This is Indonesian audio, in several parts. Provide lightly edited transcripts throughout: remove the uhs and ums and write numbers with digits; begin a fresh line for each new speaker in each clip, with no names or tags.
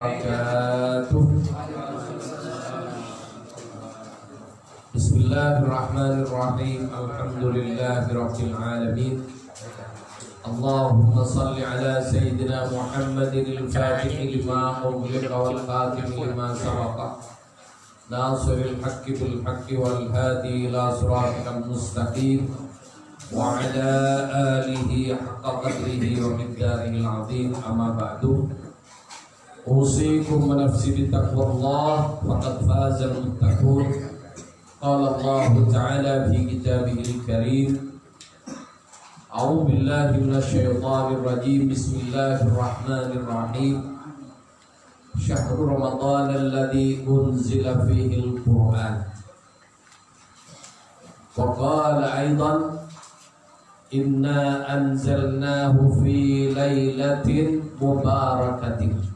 Wabarakatuh. Bismillahirrahmanirrahim. Alhamdulillahirabbil alamin. Allahumma salli ala sayyidina Muhammadin al-Fatih lima ughliqa wal khatim lima sabaqa nasiril haqqi bil haqqi wal hadi ila siratal mustaqim wa ala alihi haqqa qadrihi wa miqdarihi al-azim. Amma ba'du. Usikum wa nafsi bittaqwallah faqad fazal muttaqun. Qala Allah Ta'ala fi kitabihil karim. A'udzu billahi minasyaitonir rajim. Bismillahirrahmanirrahim. Syahrul Ramadan alladzi unzila fihil Qur'an. Wa qala aidan inna anzalnahu fi lailatin mubarakatin.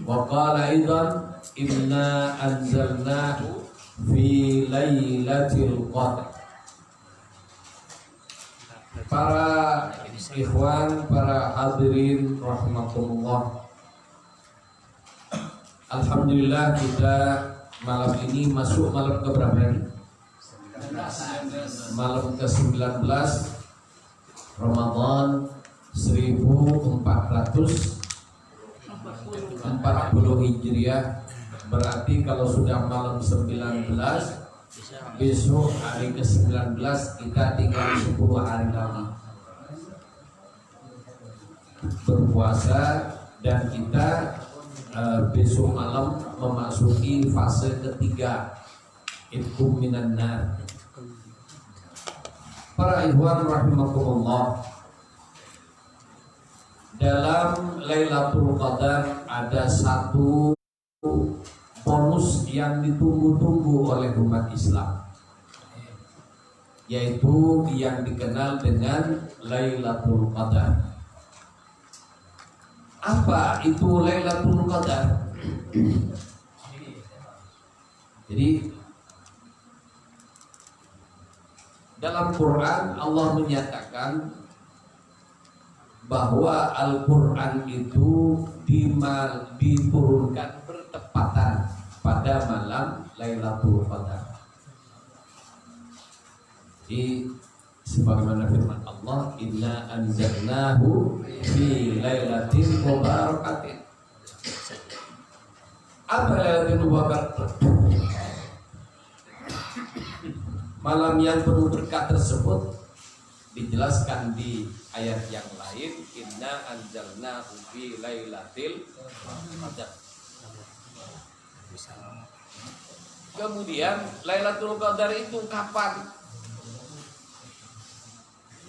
Wa qala aidan inna anzalnahu fi lailatul qadr. Para ikhwan, para hadirin rahimakumullah, alhamdulillah kita malam ini masuk malam ke berapa ini? Malam ke-19 Ramadan 1440 Hijriah. Berarti kalau sudah malam 19, besok hari ke-19 kita tinggal 10 hari lagi berpuasa, dan kita besok malam memasuki fase ketiga, itqum minan nar. Para ikhwan rahimakumullah, dalam Lailatul Qadar ada satu bonus yang ditunggu-tunggu oleh umat Islam, yaitu yang dikenal dengan Lailatul Qadar. Apa itu Lailatul Qadar? Jadi dalam Quran Allah menyatakan bahwa Al-Quran itu diturunkan bertepatan pada malam Lailatul Qadar. Di sebagaimana firman Allah, inna anzalnahu fi lailatin mubarakatin. Apa Lailatul Qadar? Malam yang penuh berkah tersebut dijelaskan di ayat yang lain, inna anzalnahu fi lailatil qadar. Kemudian Lailatul Qadar itu kapan?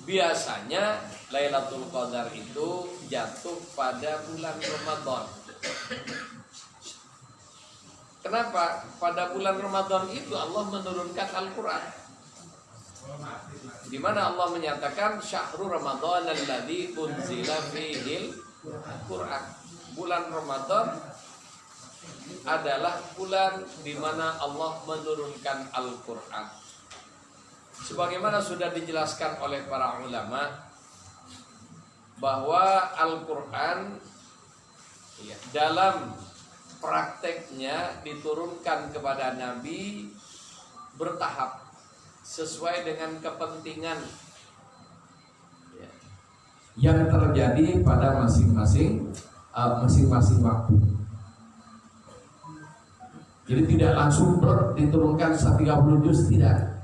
Biasanya Lailatul Qadar itu jatuh pada bulan Ramadan. Kenapa? Pada bulan Ramadan itu Allah menurunkan Al-Quran, di mana Allah menyatakan syahrul Ramadan alladzi unzila fihil Qur'an. Bulan Ramadan adalah bulan di mana Allah menurunkan Al-Qur'an. Sebagaimana sudah dijelaskan oleh para ulama bahwa Al-Qur'an dalam prakteknya diturunkan kepada Nabi bertahap sesuai dengan kepentingan yang terjadi pada masing-masing waktu. Jadi tidak langsung diturunkan 30 juz, tidak.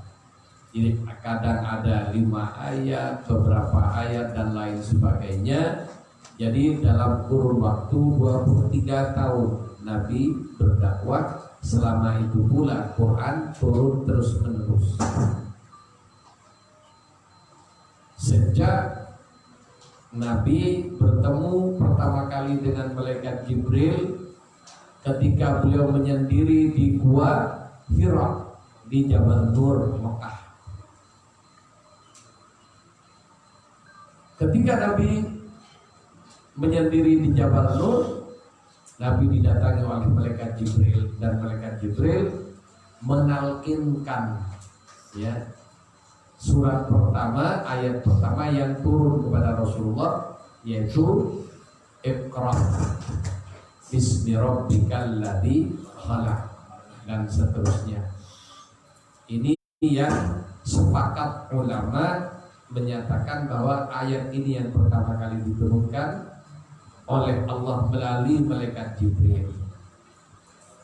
Jadi kadang ada 5 ayat, beberapa ayat dan lain sebagainya. Jadi dalam kurun waktu 23 tahun Nabi berdakwah, selama itu pula Quran turun terus menerus. Sejak Nabi bertemu pertama kali dengan malaikat Jibril ketika beliau menyendiri di gua Hira di Jabal Nur, Mekah. Ketika Nabi menyendiri di Jabal Nur, Nabi didatangi oleh malaikat Jibril, dan malaikat Jibril menalkinkan surat pertama, ayat pertama yang turun kepada Rasulullah, yaitu Iqra bismi rabbikal ladzi khalaq, dan seterusnya. Ini yang sepakat ulama menyatakan bahwa ayat ini yang pertama kali diturunkan oleh Allah melalui malaikat Jibril,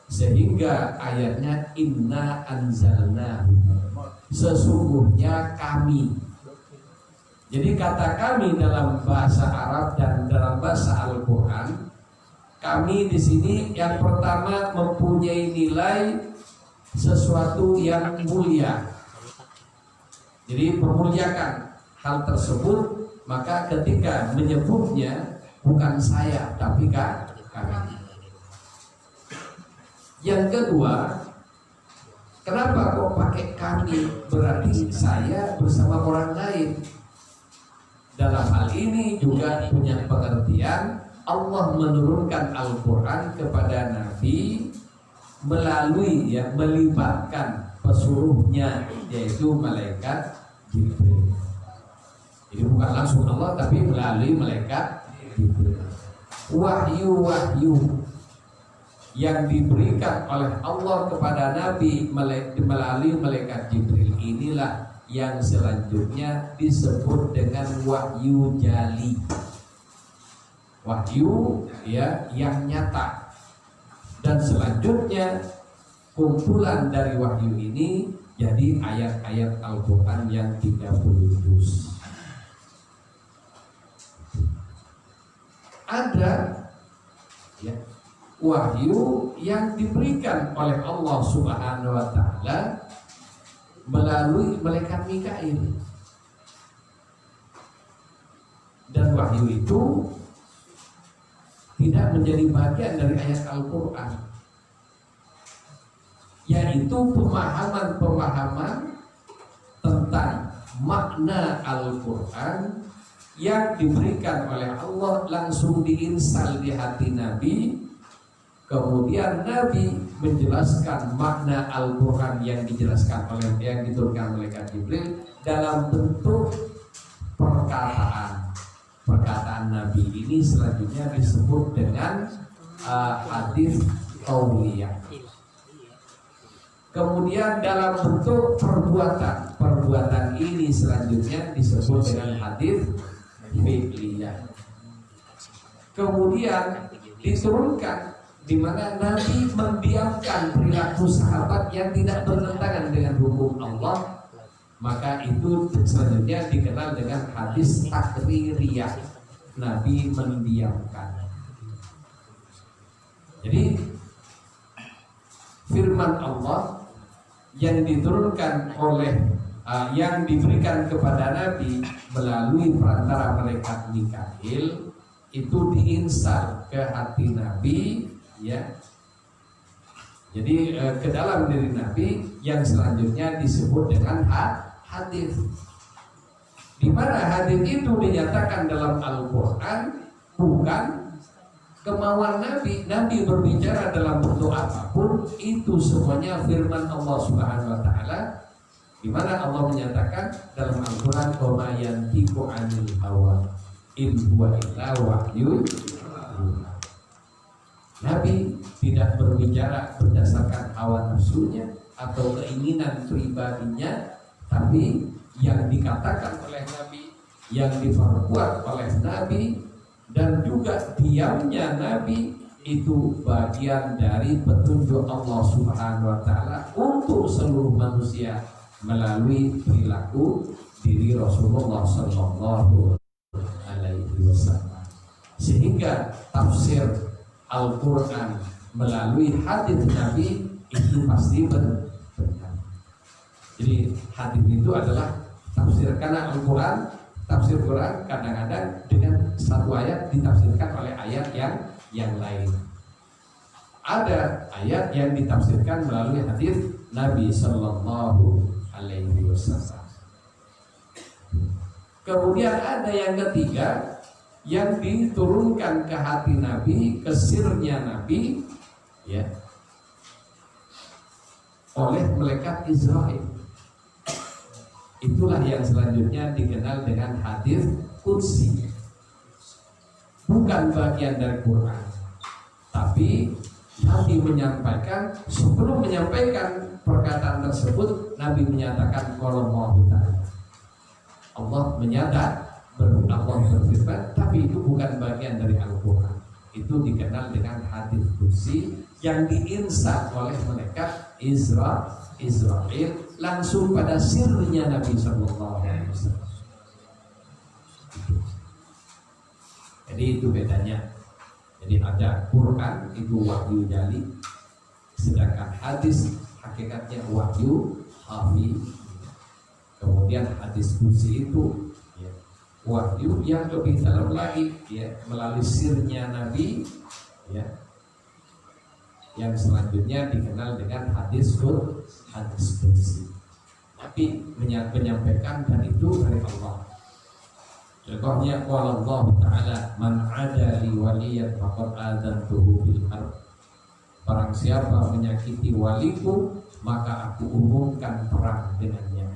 sehingga ayatnya inna anzalnahu, sesungguhnya kami. Jadi kata kami dalam bahasa Arab dan dalam bahasa Al-Quran, kami di sini yang pertama mempunyai nilai sesuatu yang mulia. Jadi permuliakan hal tersebut, maka ketika menyebutnya bukan saya tapi kami. Yang kedua, kenapa kok pakai kami? Berarti saya bersama orang lain. Dalam hal ini juga punya pengertian Allah menurunkan Al-Quran kepada Nabi melalui melibatkan pesuruhnya, yaitu malaikat Jibril. Jadi bukan langsung Allah tapi melalui malaikat Jibril. Wahyu-wahyu yang diberikan oleh Allah kepada Nabi melalui malaikat Jibril inilah yang selanjutnya disebut dengan wahyu jali. Wahyu yang nyata. Dan selanjutnya kumpulan dari wahyu ini jadi ayat-ayat Al-Quran yang 30 juz. Ada wahyu yang diberikan oleh Allah Subhanahu wa Ta'ala melalui malaikat Mikail, dan wahyu itu tidak menjadi bagian dari ayat Al-Quran, yaitu pemahaman-pemahaman tentang makna Al-Quran yang diberikan oleh Allah langsung diinstal di hati Nabi. Kemudian Nabi menjelaskan makna Al-Quran yang dijelaskan oleh yang diturunkan malaikat Jibril dalam bentuk perkataan Nabi ini selanjutnya disebut dengan hadis qauliyah. Kemudian dalam bentuk perbuatan ini selanjutnya disebut dengan hadis fi'liyah. Kemudian diturunkan di mana Nabi mendiamkan perilaku sahabat yang tidak bertentangan dengan hukum Allah, maka itu selanjutnya dikenal dengan hadis takririyah. Nabi mendiamkan. Jadi firman Allah yang diturunkan yang diberikan kepada Nabi melalui perantara malaikat Mikail itu diinstal ke hati Nabi, jadi ke dalam diri Nabi, yang selanjutnya disebut dengan hadis. Di mana hadis itu dinyatakan dalam Al-Quran bukan kemauan Nabi. Nabi berbicara dalam bentuk apapun, itu semuanya firman Allah Subhanahu wa Ta'ala, di mana Allah menyatakan dalam Al-Quran, "Wa ma yantiqu 'anil hawa in huwa illa wahyun." Nabi tidak berbicara berdasarkan hawa nafsunya atau keinginan pribadinya, tapi yang dikatakan oleh Nabi, yang diperbuat oleh Nabi, dan juga diamnya Nabi itu bagian dari petunjuk Allah Subhanahu wa Ta'ala untuk seluruh manusia melalui perilaku diri Rasulullah Sallallahu Alaihi Wasallam. Sehingga tafsir Al-Quran melalui hadis Nabi itu pasti benar. Jadi hadis itu adalah tafsir, karena Al-Quran, tafsir Quran kadang-kadang dengan satu ayat ditafsirkan oleh ayat yang lain. Ada ayat yang ditafsirkan melalui hadis Nabi Sallallahu Alaihi Wasallam. Kemudian ada yang ketiga yang diturunkan ke hati Nabi, ke sirnya Nabi, oleh malaikat Israel. Itulah yang selanjutnya dikenal dengan hadis qudsi. bukan bagian dari Quran. Tapi Nabi menyampaikan, sebelum menyampaikan perkataan tersebut, Nabi menyatakan Allah Ta'ala. Allah Allah berfirman, tapi itu bukan bagian dari Al-Quran. Itu dikenal dengan hadis qudsi yang diinsat oleh malaikat Israel langsung pada sirnya Nabi Sallallahu Alaihi Wasallam. Jadi itu bedanya. Jadi ada Quran itu wahyu jali, sedangkan hadis hakikatnya wahyu khafi. Kemudian hadis qudsi itu wahyu yang lebih dalam lagi, melalui sirnya Nabi, yang selanjutnya dikenal dengan hadis qudsi. Nabi menyampaikan dan itu dari Allah. Contohnya qala Allah Ta'ala, man 'ada li waliyan faqad adantuhu bil harb. Barang siapa menyakiti waliku, maka aku umumkan perang dengannya.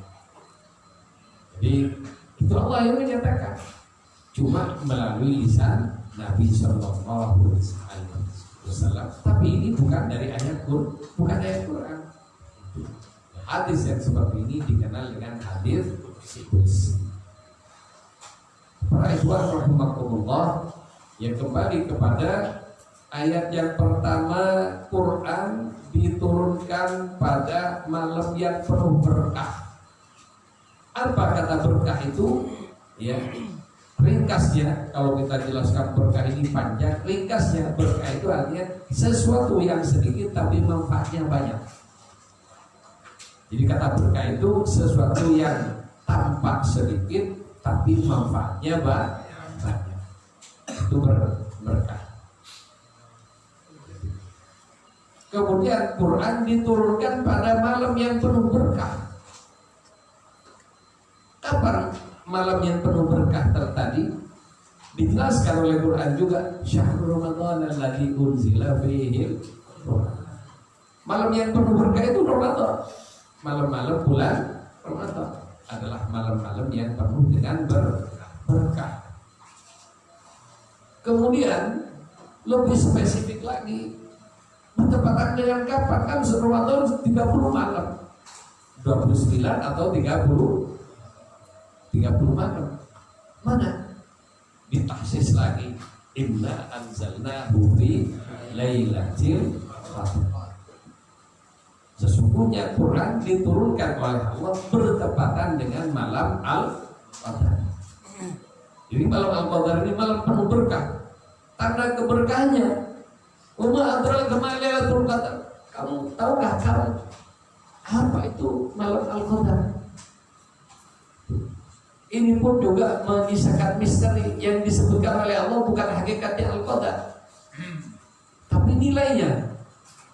Jadi itu Allah yang menyatakan, cuma melalui lisan Nabi Sallallahu Alaihi Wasallam. Tapi ini bukan dari ayat Quran. Hadis yang seperti ini dikenal dengan hadis qudsi. Para ikhwan rahimakumullah, yang kembali kepada ayat yang pertama, Quran diturunkan pada malam yang penuh berkah. Apa kata berkah itu? Ringkasnya, kalau kita jelaskan berkah ini panjang, ringkasnya berkah itu artinya sesuatu yang sedikit tapi manfaatnya banyak. Jadi kata berkah itu sesuatu yang tampak sedikit tapi manfaatnya banyak. Itu berkah. Kemudian Quran diturunkan pada malam yang penuh berkah. Kapan malam yang penuh berkah tadi? Dijelaskan oleh Quran juga, syahrul Ramadan alladzi unzila fihi Quran. Malam yang penuh berkah itu Ramadan. Malam-malam bulan Ramadan adalah malam-malam yang penuh dengan berkah. Kemudian lebih spesifik lagi, bertepatan dengan kapan? Kan Ramadan 30 malam, 29 atau 30 malam. Mana? Ditahsis lagi, inna anzalnahu fi lailatul qadr. Sesungguhnya Quran diturunkan oleh Allah bertepatan dengan malam Al-Qadar. Jadi malam Al-Qadar ini malam penuh berkah. Tanda keberkahannya, Uma adraka ma lailatul qadar. Kamu tahukah apa itu malam Al-Qadar? Ini pun juga menyisakan misteri yang disebutkan oleh Allah, bukan hakikatnya Al-Qadar, tapi nilainya.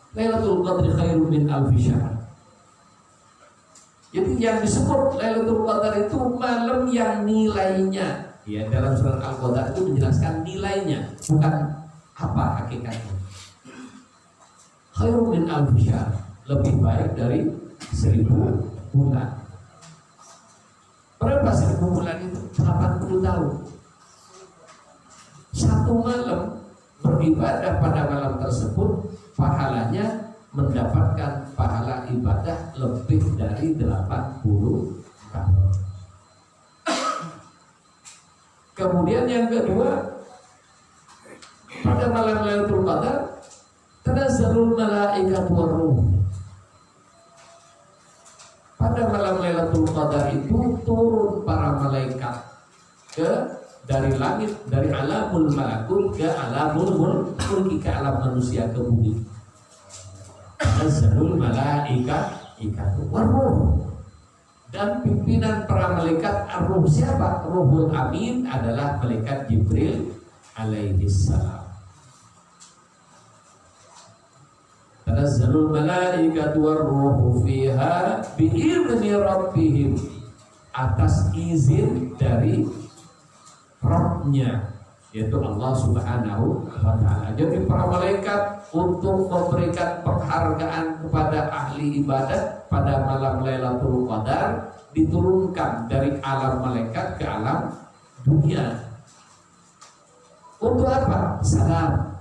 Lailatul Qadri khairun min alfi syahr. Jadi yang disebut Lailatul Qadar itu malam yang nilainya, dalam surat Al-Qadar itu menjelaskan nilainya, bukan apa hakikatnya. Khairun min alfi syahr, lebih baik dari 1000 bulan. Berapa 1000 bulan itu? 80 tahun. Satu malam beribadah pada malam tersebut, pahalanya mendapatkan pahala ibadah lebih dari 80 tahun. Kemudian yang kedua, pada malam Lailatul Qadar tanazzalul malaikatu war-ruh. Pada malam Lailatul Qadar itu turun para malaikat dari langit, dari alamul malakut ke alamul mulki, ke alam manusia, ke bumi. Tanazzalul malaikatu war-ruh. Dan pimpinan para malaikat ar-ruh siapa? Ruhul Amin adalah malaikat Jibril alaihi salam. Tanazzalul malaikatu war-ruhu fiha bi'izni rabbihim, atas izin dari Rabbnya, yaitu Allah Subhanahu wa Ta'ala. Jadi para malaikat untuk memberikan penghargaan kepada ahli ibadah pada malam Lailatul Qadar diturunkan dari alam malaikat ke alam dunia. Untuk apa? Salam.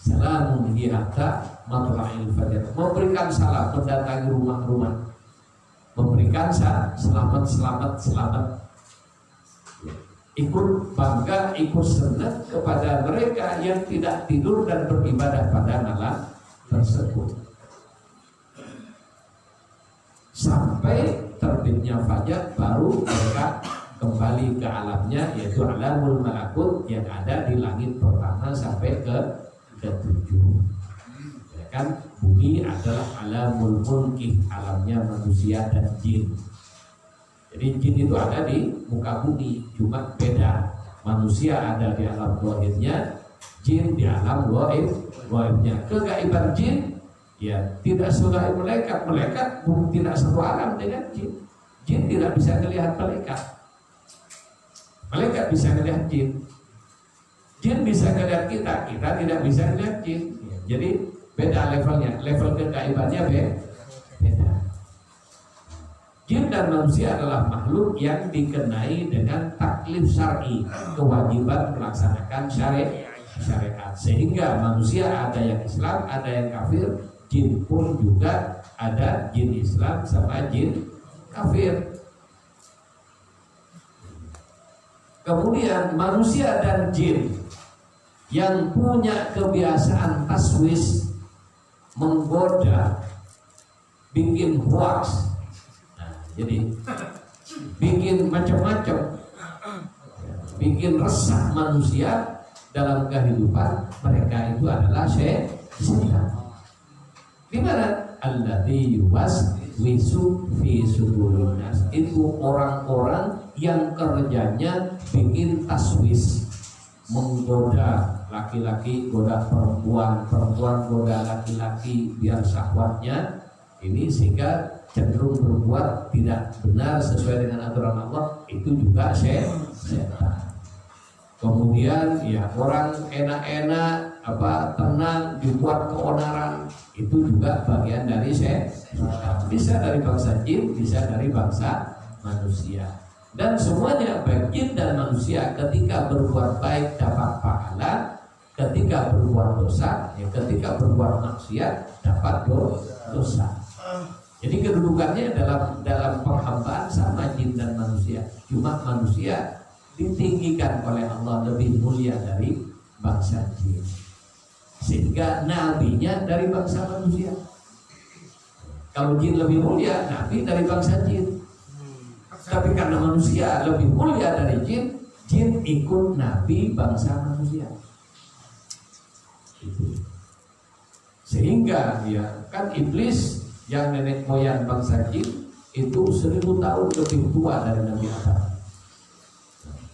Salamun hiya hatta matla'il fajr. Memberikan salam, mendatangi rumah-rumah. Memberikan selamat. Ikut bangga, ikut senang kepada mereka yang tidak tidur dan beribadah pada malam tersebut. Sampai terbitnya fajar baru mereka kembali ke alamnya, yaitu alamul malakut yang ada di langit pertama sampai ke ke-7. Ya kan, bumi adalah alamul mulki, alamnya manusia dan jin. Jadi jin itu ada di muka bumi, cuma beda. Manusia ada di alam gaibnya, jin di alam gaibnya. Kegaiban jin ya tidak segaib malaikat. Malaikat tidak satu alam dengan jin. Jin tidak bisa melihat malaikat. Malaikat bisa melihat jin. Jin bisa melihat kita tidak bisa melihat jin. Ya, jadi beda levelnya, level kegaibannya beda. Jin dan manusia adalah makhluk yang dikenai dengan taklif syar'i, kewajiban melaksanakan syariat. Sehingga manusia ada yang Islam, ada yang kafir. Jin pun juga ada jin Islam sama jin kafir. Kemudian manusia dan jin yang punya kebiasaan taswis, menggoda, bikin hoax, jadi bikin macam-macam, bikin resah manusia dalam kehidupan mereka, itu adalah setan. Di mana? Alladzi yuwaswisu fi sudurin nas. Itu orang-orang yang kerjanya bikin taswis, menggoda laki-laki, goda perempuan, perempuan goda laki-laki biar syahwatnya ini, sehingga cenderung berbuat tidak benar sesuai dengan aturan Allah. Itu juga setan. Kemudian ya orang enak-enak tenang dibuat keonaran, itu juga bagian dari setan. Bisa dari bangsa jin, bisa dari bangsa manusia. Dan semuanya baik jin dan manusia ketika berbuat baik dapat pahala, ketika berbuat dosa, ya ketika berbuat maksiat dapat dosa. Jadi kedudukannya dalam penghambaan sama jin dan manusia. Cuma manusia ditinggikan oleh Allah lebih mulia dari bangsa jin, sehingga nabinya dari bangsa manusia. Kalau jin lebih mulia, nabi dari bangsa jin. Tapi karena manusia lebih mulia dari jin, jin ikut nabi bangsa manusia. Sehingga ya kan iblis yang nenek moyang bangsa jin itu 1000 tahun lebih tua dari Nabi Adam.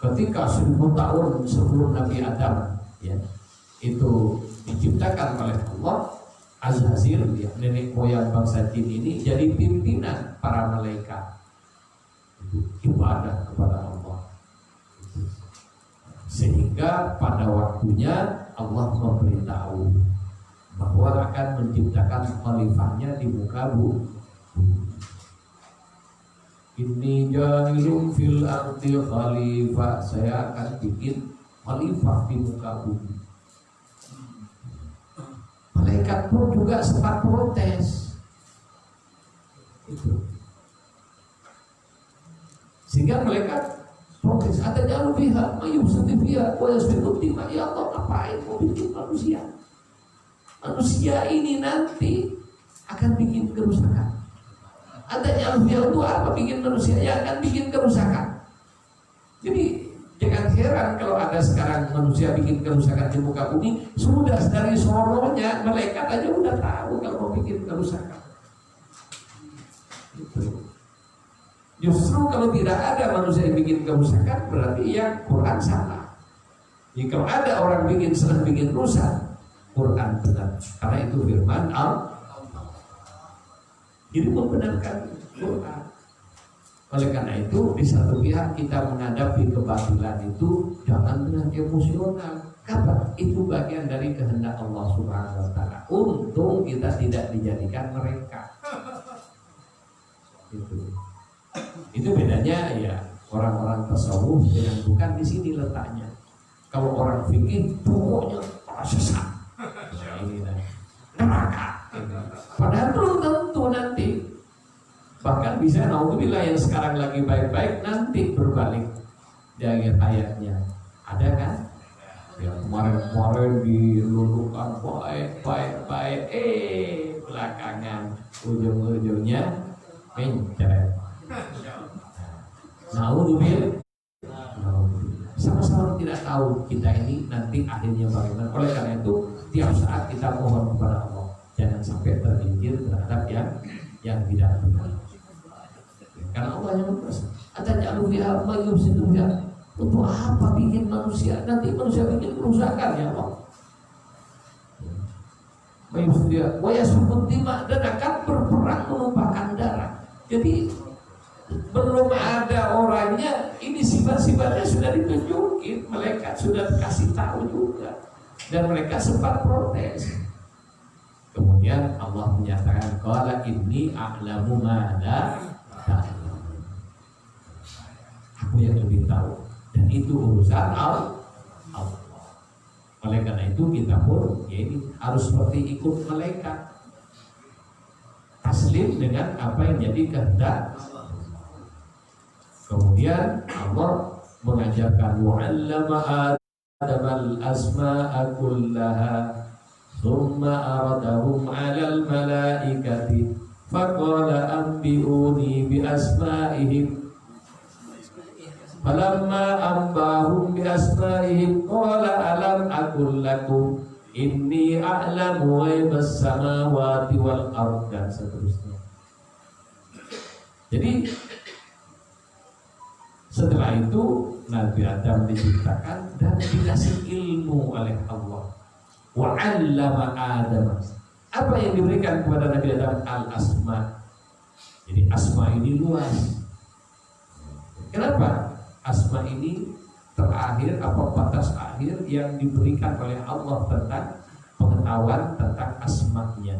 Ketika 1000 tahun sebelum Nabi Adam ya itu diciptakan oleh Allah, Azazil ya, nenek moyang bangsa jin ini jadi pimpinan para malaikat ibadah kepada Allah. Sehingga pada waktunya Allah memberitahu bahwa akan menciptakan khalifahnya di muka bumi. Inni ja'ilun fil ardi khalifah, saya akan bikin khalifah di muka bumi. Malaikat pun juga sempat protes. Itu. Sehingga malaikat protes, ada jalur pihak, mayub setivia, ya Allah, ngapain mau bikin manusia? Manusia ini nanti akan bikin kerusakan. Adanya alfiah itu apa? Bikin manusia yang akan bikin kerusakan. Jadi jangan heran kalau ada sekarang manusia bikin kerusakan di muka bumi. Sudah dari sononya malaikat aja udah tahu kalau mau bikin kerusakan. Gitu. Justru kalau tidak ada manusia yang bikin kerusakan, berarti yang Quran salah. Jadi kalau ada orang sedang bikin rusak, Quran benar, karena itu firman Allah. Jadi membenarkan Quran. Oleh karena itu di satu pihak kita menghadapi kebatilan itu jangan dengan emosional. Kapan? Itu bagian dari kehendak Allah Subhanahu Wa Taala. Untung kita tidak dijadikan mereka. Itu bedanya ya orang-orang tasawuf dengan bukan di sini letaknya. Kalau orang fikih pokoknya sesat. Ini neraka. Padahal belum tentu nanti. Bahkan bisa naudzubillah yang sekarang lagi baik-baik nanti berbalik di akhir hayatnya. Ada kan? Ya kemarin dilulukan baik, belakangan ujung-ujungnya mencret. Naudzubillah. Sama-sama tidak tahu kita ini nanti akhirnya bagaimana. Oleh karena itu tiap saat kita mohon kepada Allah, jangan sampai tergelincir terhadap yang tidak benar. Karena Allah yang berkuasa. Atajalu fiha may yufsidu fiha. Untuk apa bikin manusia? Nanti manusia bikin kerusakan ya Allah. May yufsidu fiha wa yasfukun dima, dan akan berperang menumpahkan darah. Jadi belum ada orangnya, ini sifat-sifatnya sudah ditunjukin, malaikat sudah kasih tahu juga, dan mereka sempat protes. Kemudian Allah menyatakan, qala inni a'lamu ma la ta'lamun. Aku yang lebih tahu, dan itu urusan Allah. Oleh karena itu kita pun ya ini harus seperti ikut malaikat, taslim dengan apa yang jadi kehendak. Kemudian Allah mengajarkan wa'allama Adam al-asma'a kullaha thumma aradahum 'alal malaikati faqala anbi'uni bi asma'ihim falamma anbahum bi asma'ihim qala alam aqul lakum inni a'lamu ghaibas samawati wal ardh, dan seterusnya. Jadi setelah itu Nabi Adam diciptakan dan dikasih ilmu oleh Allah. Wa 'allama Adam. Apa yang diberikan kepada Nabi Adam? Al-asma. Jadi asma ini luas. Kenapa? Asma ini terakhir apa batas akhir yang diberikan oleh Allah tentang pengetahuan tentang asma-Nya.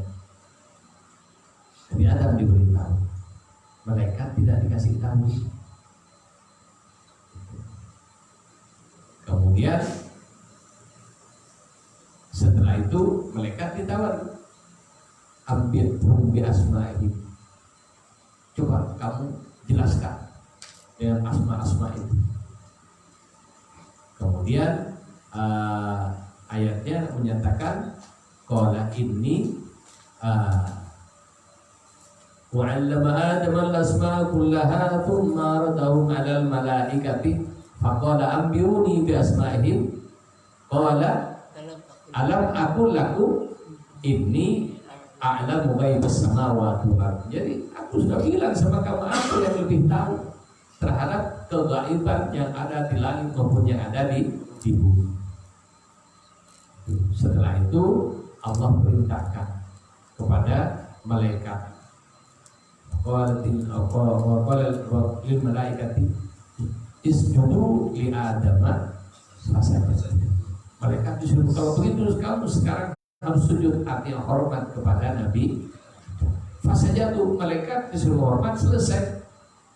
Nabi Adam diberitahu. Malaikat tidak dikasih tahu. Kemudian setelah itu malaikat ditawar, ambil bi asma'ihim. Coba kamu jelaskan dengan asma-asma itu. Kemudian ayatnya menyatakan qala inni wa 'allama Adam al-asma'a kullaha thumma radahum 'alal malaikati faqala anbi'uni bi asma'ihim qala alam aqul lakum inni a'lamu ghaibas samawati wal ardh. Jadi aku sudah bilang sama kamu, aku yang lebih tahu terhadap kegaiban yang ada di langit maupun yang ada di bumi. Setelah itu Allah perintahkan kepada malaikat, qala lil malaikati isjudu li Adama fasajadu. Malaikat disuruh, kalau begitu kamu sekarang harus sujud, artinya hormat kepada Nabi. Fasajadu, malaikat disuruh hormat, selesai.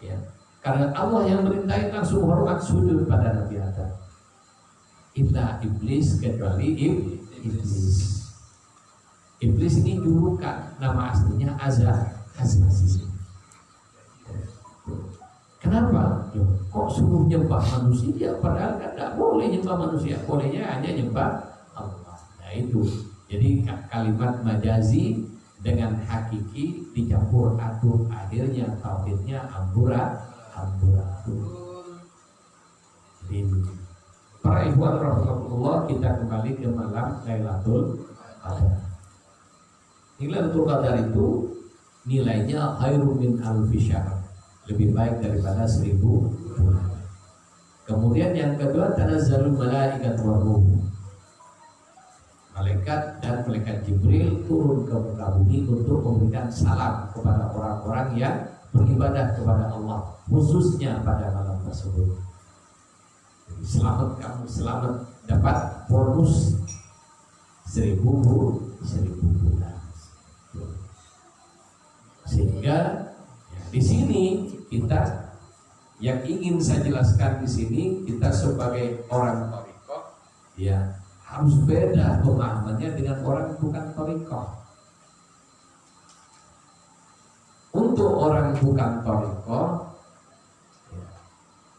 Ya, karena Allah yang merintahin langsung hormat sujud pada Nabi Adam. Illa iblis, kecuali iblis. Iblis ini julukan, nama aslinya Azazil. Kenapa? Kok suruh nyembah manusia? Padahal kan tidak boleh nyembah manusia, bolehnya hanya nyembah Allah. Nah itu, jadi kalimat majazi dengan hakiki dicampur aduk, akhirnya tauhidnya amburadul. Jadi para ikhwan rahmatullah, kita kembali ke malam Lailatul Qadar. Lailatul Qadar itu nilainya khairum min alfi syahr, lebih baik daripada 1000 bulan. Kemudian yang kedua, tanazzalul malaikat waruh. Malaikat dan malaikat Jibril turun ke muka bumi untuk memberikan salam kepada orang-orang yang beribadah kepada Allah, khususnya pada malam tersebut. Selamat kamu, selamat dapat bonus 1000 bulan. Sehingga di sini kita yang ingin saya jelaskan di sini, kita sebagai orang thariqah Ya, harus beda pemahamannya dengan orang bukan thariqah. Untuk orang bukan thariqah,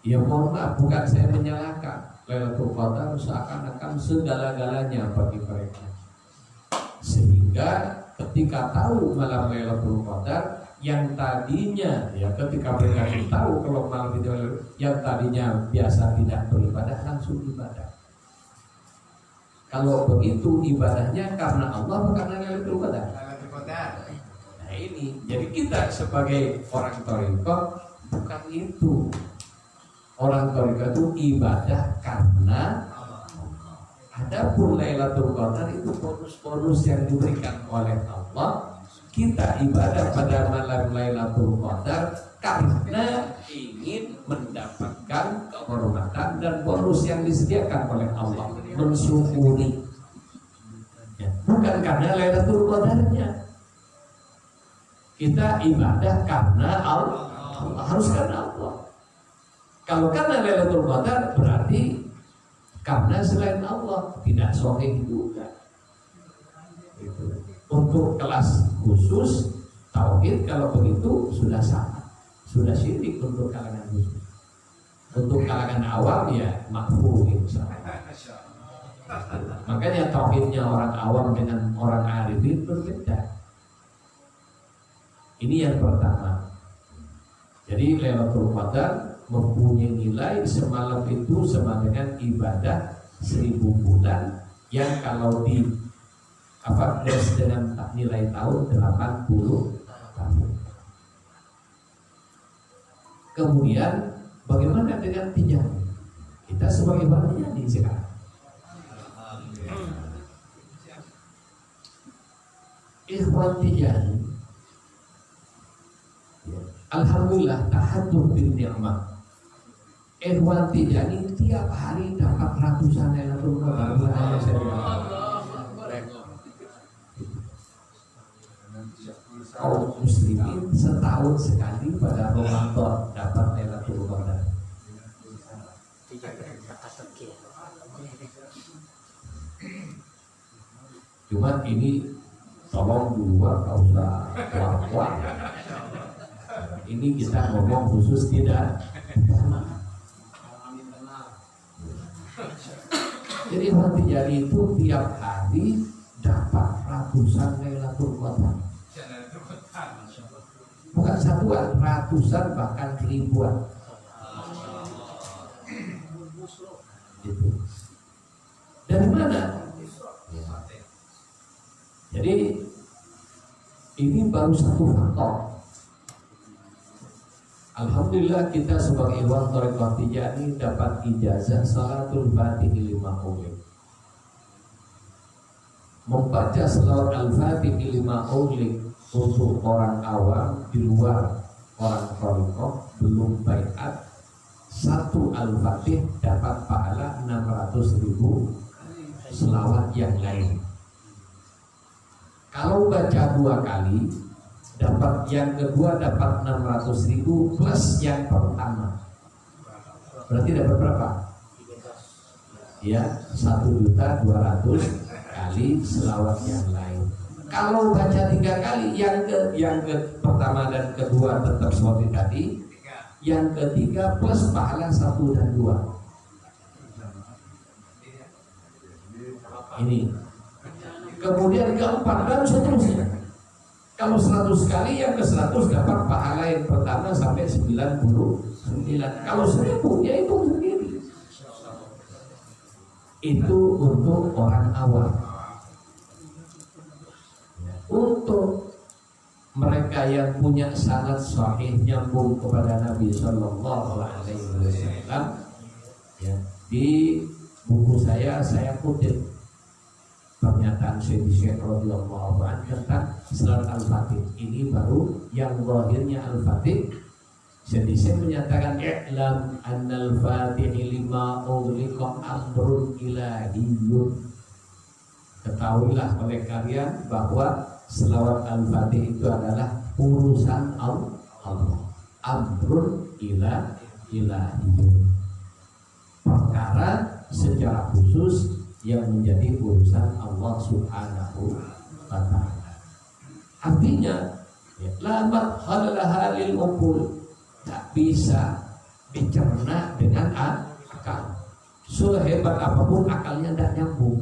ya mohon maaf, bukan saya menyalahkan. Lailatul Qadar seakan-akan segala-galanya bagi mereka. Sehingga ketika tahu malam Lailatul Qadar, yang tadinya ya ketika mereka tahu kalau malam itu yang tadinya biasa tidak beribadah langsung ibadah. Kalau begitu ibadahnya karena Allah bukan karena Lailatul Qadar. Nah ini, jadi kita sebagai orang thariqah bukan itu. Orang thariqah itu ibadah karena adapun Lailatul Qadar itu bonus-bonus yang diberikan oleh Allah. Kita ibadah pada malam Lailatul Qadar karena ingin mendapatkan kehormatan dan bonus yang disediakan oleh Allah, mensyukuri. Ya, bukan karena Lailatul Qadarnya. Kita ibadah karena Allah, harus karena Allah. Kalau karena Lailatul Qadar berarti karena selain Allah, tidak sahih juga. Untuk kelas khusus tauhid kalau begitu sudah sama, sudah syirik untuk kalangan khusus. Untuk kalangan awam ya makruh insyaallah. Makanya tauhidnya orang awam dengan orang arifin berbeda. Ini yang pertama. Jadi Lailatul Qadar mempunyai nilai semalam itu sama dengan ibadah 1000 bulan yang kalau di dengan nilai tahun 80 tahun. Kemudian bagaimana dengan Tijani? Kita sebagai Tijani sekarang. Ikhwan Tijani, alhamdulillah tahadduts bil ni'mah. Ikhwan Tijani tiap hari dapat ratusan Lailatul Qadar. Kaum muslimin setahun sekali pada Ramadan dapat Lailatul Qadar. Cuma ini tolong dua gak usah kuat-kuat. Ini kita ngomong khusus tidak. Jadi hati jari itu tiap hari dapat ratusan Lailatul Qadar. Bukan satuan, ratusan bahkan ribuan. Gitu. Dari mana? Jadi ini baru satu faktor. Alhamdulillah kita sebagai ikhwan thariqah Tijani dapat ijazah salatul fatih 5 ulit. Membaca salat al-fatih 5 ulit untuk orang awam di luar orang thariqah belum baiat, satu al-fatih dapat pahala 600.000 selawat yang lain. Kalau baca 2 kali dapat yang kedua dapat 600.000 plus yang pertama. Berarti dapat berapa? Ya, 1.200.000 kali selawat yang lain. Kalau baca 3 kali, yang ke pertama dan kedua tetap seperti tadi, yang ketiga plus pahala 1 dan 2. Ini. Kemudian keempat dan seterusnya. Kalau 100 kali, yang ke 100 dapat pahala yang pertama sampai 99. Kalau 1000 ya itu sendiri. Itu untuk orang awam. Untuk mereka yang punya sanad sahih nyambung kepada Nabi Sallallahu Alaihi Wasallam, ya, di buku saya kutip pernyataan Syekh radhiyallahu anhu tentang salat al-fatih. Ini baru yang zahirnya al-fatih. Syekh menyatakan i'lam annal fatih lima ughliqa amrun ilahiyyun. Ketahuilah oleh kalian bahwa selawat al-fatih itu adalah urusan Allah. Amrun ilahiyyun. Perkara secara khusus yang menjadi urusan Allah Subhanahu wa ta'ala. Artinya la madkhala laha lil uqul, tak bisa dicerna dengan akal. Sehebat apapun akalnya tidak nyambung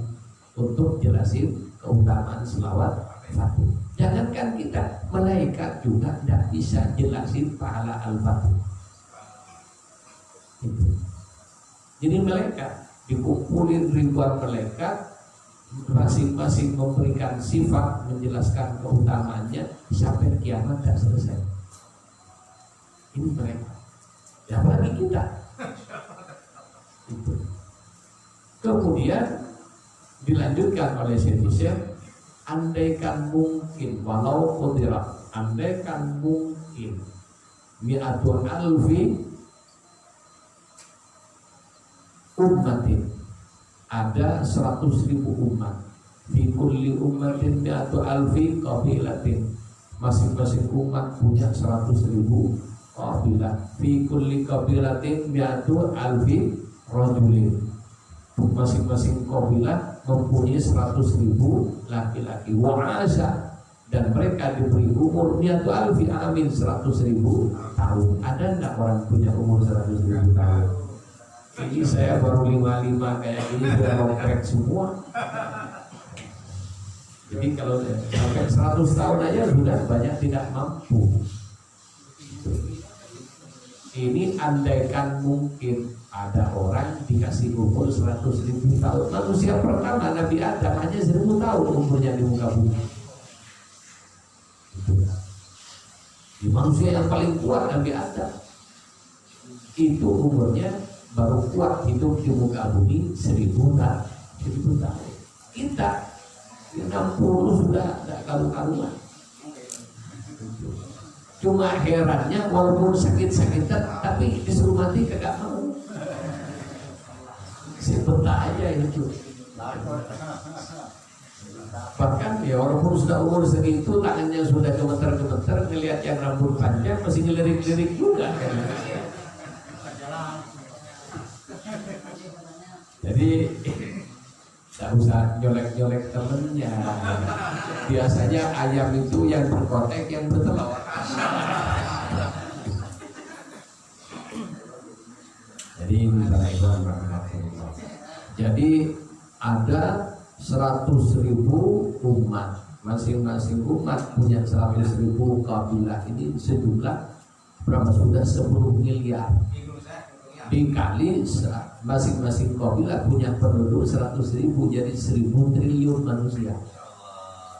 untuk jelasin keutamaan selawat Fatih. Jangankan kita, malaikat juga tidak bisa jelasin pahala al-Fatih. Jadi malaikat dikumpulin ribuan malaikat, masing-masing memberikan sifat, menjelaskan keutamaannya sampai kiamat tak selesai. Ini mereka. Ya apalagi kita. Itu. Kemudian dilanjutkan oleh Syekh, andaikan mungkin, walau qudira, andaikan mungkin mi'atu alfi ummatin, ada 100.000 umat, fi kulli ummatin mi'atu alfi qabilatin, masing-masing umat punya 100.000 qabilah, fi kulli qabilatin mi'atu alfi rajulin, masing-masing qabilah mempunyai 100.000 laki-laki, wa'asa, dan mereka diberi umur mi'atu alfi amin, 100.000 tahun. Ada enggak orang punya umur 100.000 tahun? Ini saya baru 55 kayak gini sudah longkrek semua. Jadi kalau sampai 100 tahun aja sudah banyak tidak mampu. Ini andaikan mungkin ada orang dikasih umur 100.000 tahun. Manusia pertama Nabi Adam hanya 1.000 tahun umurnya di muka bumi. Di manusia yang paling kuat Nabi Adam, itu umurnya baru kuat hidup di muka bumi 1.000 tahun. Kita 60 sudah tidak karu-karuan. Cuma herannya walaupun sakit-sakitan tapi disuruh mati kagak mau. Sebetulnya aja itu. Bahkan ya walaupun sudah umur segitu, tangannya sudah gemeter-gemeter, ngelihat yang rambut panjang masih ngelirik-lirik juga kan. Jadi tak usah nyolek-nyolek temennya. Biasanya ayam itu yang berkotek, yang bertelur. Jadi ini jadi ada 100.000 umat, masing-masing umat punya 100.000 kabilah. Ini sejumlah berapa sudah 10 miliar. Dikali masing-masing kabilah punya penduduk 100.000, jadi 1.000 triliun manusia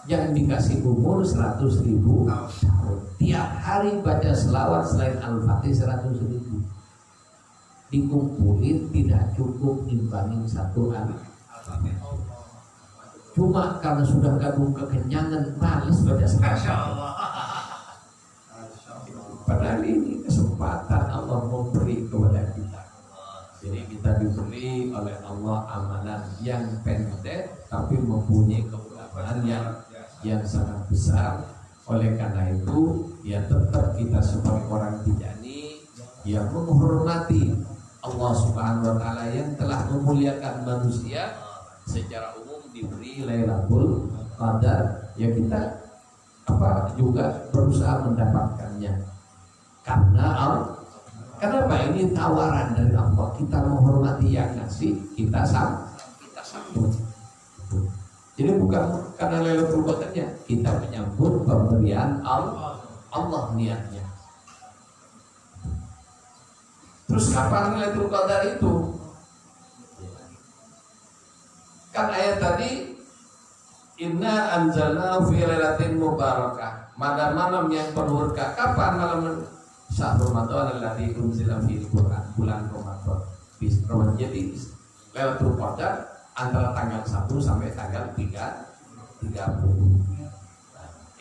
yang dikasih umur 100.000 tahun. Tiap hari baca selawat selain Al-Fatih 100.000. Dikumpulin tidak cukup imbangin satu hari. Cuma karena sudah gabung kekenyangan, males baca selawat. Padahal ini kesempatan Allah memberi kepada kita. Jadi kita diberi oleh Allah amalan yang pendek tapi mempunyai keutamaan yang sangat besar. Oleh karena itu, ya tetap kita sebagai orang Tijani yang menghormati Allah Subhanahu wa ta'ala yang telah memuliakan manusia secara umum diberi Lailatul Qadar, ya kita juga berusaha mendapatkannya. Kenapa ini tawaran dari Allah, kita menghormati yang ngasih, kita sambut. Jadi bukan karena Lailatul Qadarnya, kita menyambut pemberian Allah niatnya. Terus kapan Lailatul Qadar itu? Kan ayat tadi, inna anzalnahu fi lailatin mubarakah, malam yang penuh berkah. Kapan malam? Syahrul Ramadan alladzi unzila fihi Qur'an, bulan Ramadan. Jadi Lailatul Qadar antara tanggal 1 sampai tanggal 30.